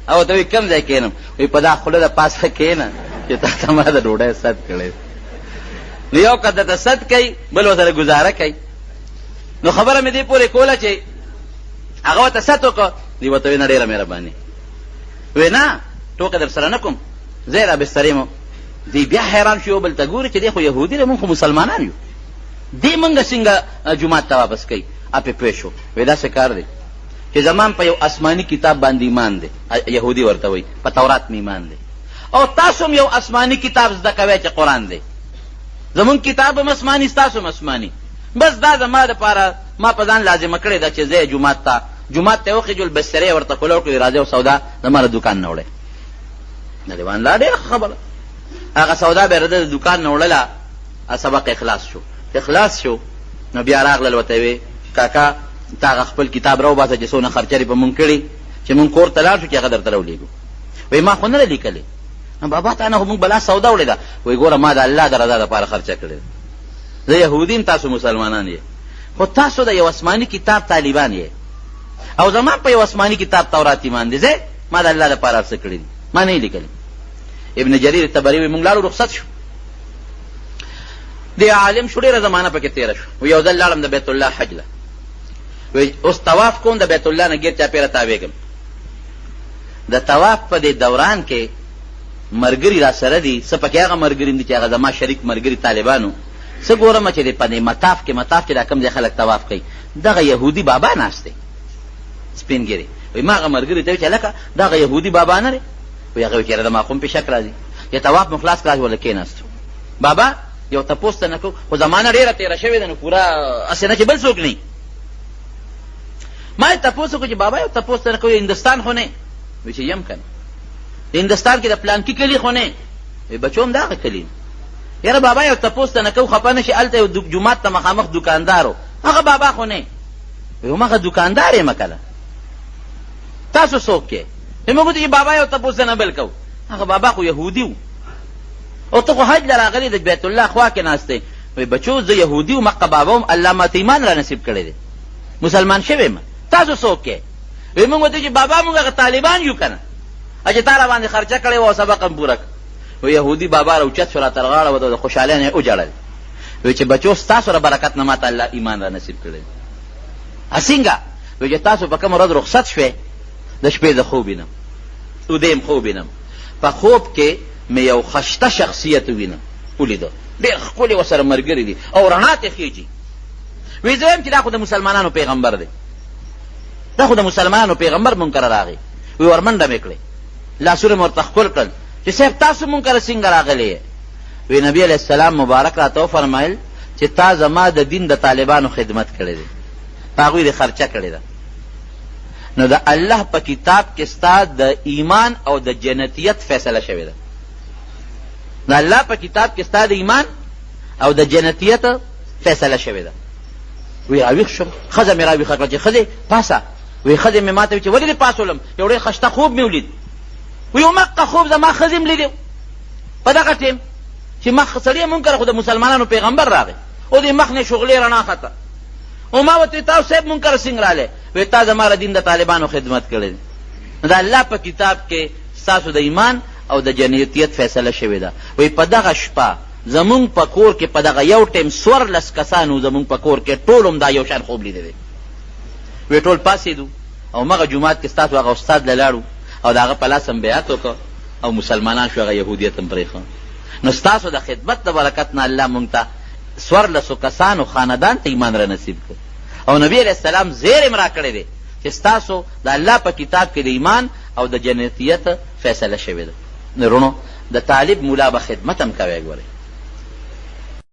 او ته وایي کوم ځای کښېنم؟ وایي په دا خوله د پاسه کښېنه چې تا ته ما د ډوډۍ ست کړی. نو یو که درته ست کوي بل ورسره ګزاره کوي. نو خبره مې دې پورې کوله چې هغه ورته ست وکړه، دی ورته وایي نه ډېره مهرباني. وایي نه ټوکه در سره نه کوم، زه یې را بسترې مو. دی بیا حیران شو، یو بل ته ګوري چې دی خو یهودي دی، مونږ خو مسلمانان یو، دی مونږ څنګه جومات ته واپس کوي؟ اپې پوه شو. وایي داسې کار دی چې زمان په یو آسماني کتاب باندې ایمان دی، یهودي ورته وایي په تورات مې ایمان دی، او تاسو هم یو آسماني کتاب زده کوئ چې قرآن دی. زمونږ کتاب هم آسماني ستاسو هم آسماني، بس دا زما دپاره ما په ځان لازمه کړې ده چې زه جومات ته وخېجول، بسترې ورته خوله وکړې راځئ او سودا زما له دوکان نه وړئ. د دیوان لا ډېره خبره، هغه سودا به یې د دوکان نه وړله، سبق اخلاص شو. اخلاص شو نو بیا راغلل ورته ویې کاکا تا هغه خپل کتاب راوباسه چې څونه خرچه دې په مونږ کړي چې مونږ کور ته لاړ شو چې هغه درته راولېږو. وایي ما خو نه ده لیکلې. بابا تا نه خو مونږ بلا سودا وړې ده. وایي ګوره ما د الله د رضا دپاره خرچه کړې ده، زه یهودي یم تاسو مسلمانان یې، خو تاسو د یو آسماني کتاب طالبان یې او زما په یو آسماني کتاب تورات ایمان دی، زه ما د الله دپاره هر څه کړي دي، ما نه یې لیکلې. ابن جریر طبري وایي مونږ لاړو رخصت شو، دی عالم شو، ډېره زمانه پکې تېره شو. وایي یو ځل لاړم د بیت الله حج له، وایي اوس طواف کوم د بیت الله نه ګیر چاپېره تاوېږم. د طواف په دې دوران کې ملګري را سره دي، څه پکې هغه ملګري دي چې هغه زما شریک ملګري طالبانو، څه ګورم چې په دې مطاف کې دا کوم ځای خلک طواف کوي، دغه یهودي بابا ناست دی سپین ګیري. وایي ما هغه ملګري ته وایي چې هلکه دغه یهودي بابا نه دی؟ وایي هغه وایي چې یاره د ما خو هم پې شک را ځي، چې طواف مو خلاص کړه وله کېناستو. بابا یو تپوس ته نه کوو، خو زمانه ډېره تېره شوې ده نو پوره هسې نه چې بل څوک نه. ما یې تپوس وکړو چې بابا یو تپوس ته نه کوو هندوستان خو نه؟ وایي چې یم که نه، هندوستان کې د پلانکي کلي خو نه؟ وایي بچو هم دغه کلي. یاره بابا یو تپوس ته نه کوو، خفه نه شي، هلته یو جومات ته مخامخ دوکاندار و، هغه بابا خو نه؟ وایي هماغه دوکاندار یم کله. تاسو څوک یې؟ موږ ته چې بابا یو تپوس ته نه بل کوو. هغه بابا خو یهودي و او ته خو حج له راغلی د بیت الله خوا کې ناست دی وایي بچو زه یهودي وم مقه بابا وم الله ماته ایمان را نصیب کړی دی مسلمان شوی یم تاسو څوک یې وایي موږ ورته چې بابا موږ هغه طالبان یو که نه چې تا را باندې خرچه کړې وه او سبق هم پوره کړ وایي یهودي بابا را اوچت شو را تر غاړه و د خوشحالۍ نه یې وجړل وایي چې بچو ستاسو را برکت نه ماته الله ایمان را نصیب کړی څنګه وایي چې تاسو په کومه ورځ رخصت شوې د شپې زه خوب وینم ودیم خوب وینم په خوب کې مې یو خشته شخصیت وینم ولیده ډېر ښکلې ورسره ملګري دي او رڼا ته خېږي وایي زه وایم چې دا خو د مسلمانانو پیغمبر دی دا خو د مسلمانانو پیغمبر مونږ کره راغی وایي ورمنډه مې کړې لاسونه مې ورته ښکل کړل چې صاحب تاسو مونږ کره څنګه راغلی یې وایي نبي علیه السلام مبارک راته وفرمایل چې تا زما د دین د طالبانو خدمت کړی دی په هغوی دې خرچه کړې ده نو د الله په کتاب کې ستا د ایمان او د جنتیت فیصله شوې ده د الله په کتاب کې ستا د ایمان او د جنتیت فیصله شوې ده وی راویښ شم ښځه مې راویښه کړه چې ښځې پاسه وی ښځې مې ما ته وی چې ولې دې پاسولم یو ډېر خشته خوب مې ولید وی مقه خوب زما ښځې م لیدی په دغه ټیم چې مخ سړی مونږ کره خو د مسلمانانو پیغمبر راغی او دې مخ نه شغلې رڼا خطه او ما ورته تاسو صاحب مونږ کره څنګه رالی وی تا زما د دین د طالبانو خدمت کړی دی د الله په کتاب کې ستاسو د ایمان او د جنتیت فیصله شوې ده وی په دغه شپه زمونږ په کور کې په دغه یو ټیم 14 کسانو زمونږ په کور کې ټول هم دا یو شان خوب لیدلی دی وی ټول پاڅېدو او مغه جومات کې ستاسو هغه استاد له لاړو او د هغه په لاس هم بیعت وکړه او مسلمانان شو هغه یهودیت هم پرېښه نو ستاسو د خدمت د برکت نه الله مونږ ته 14 کسانو خاندان ته ایمان را نصیب کړ او نبی علیہ السلام زیر م را کړی دی چې ستاسو د الله په کتاب کې د ایمان او د جنتیت فیصله شوې ده نو رونو د طالب مولا به خدمت هم کوی ګورئ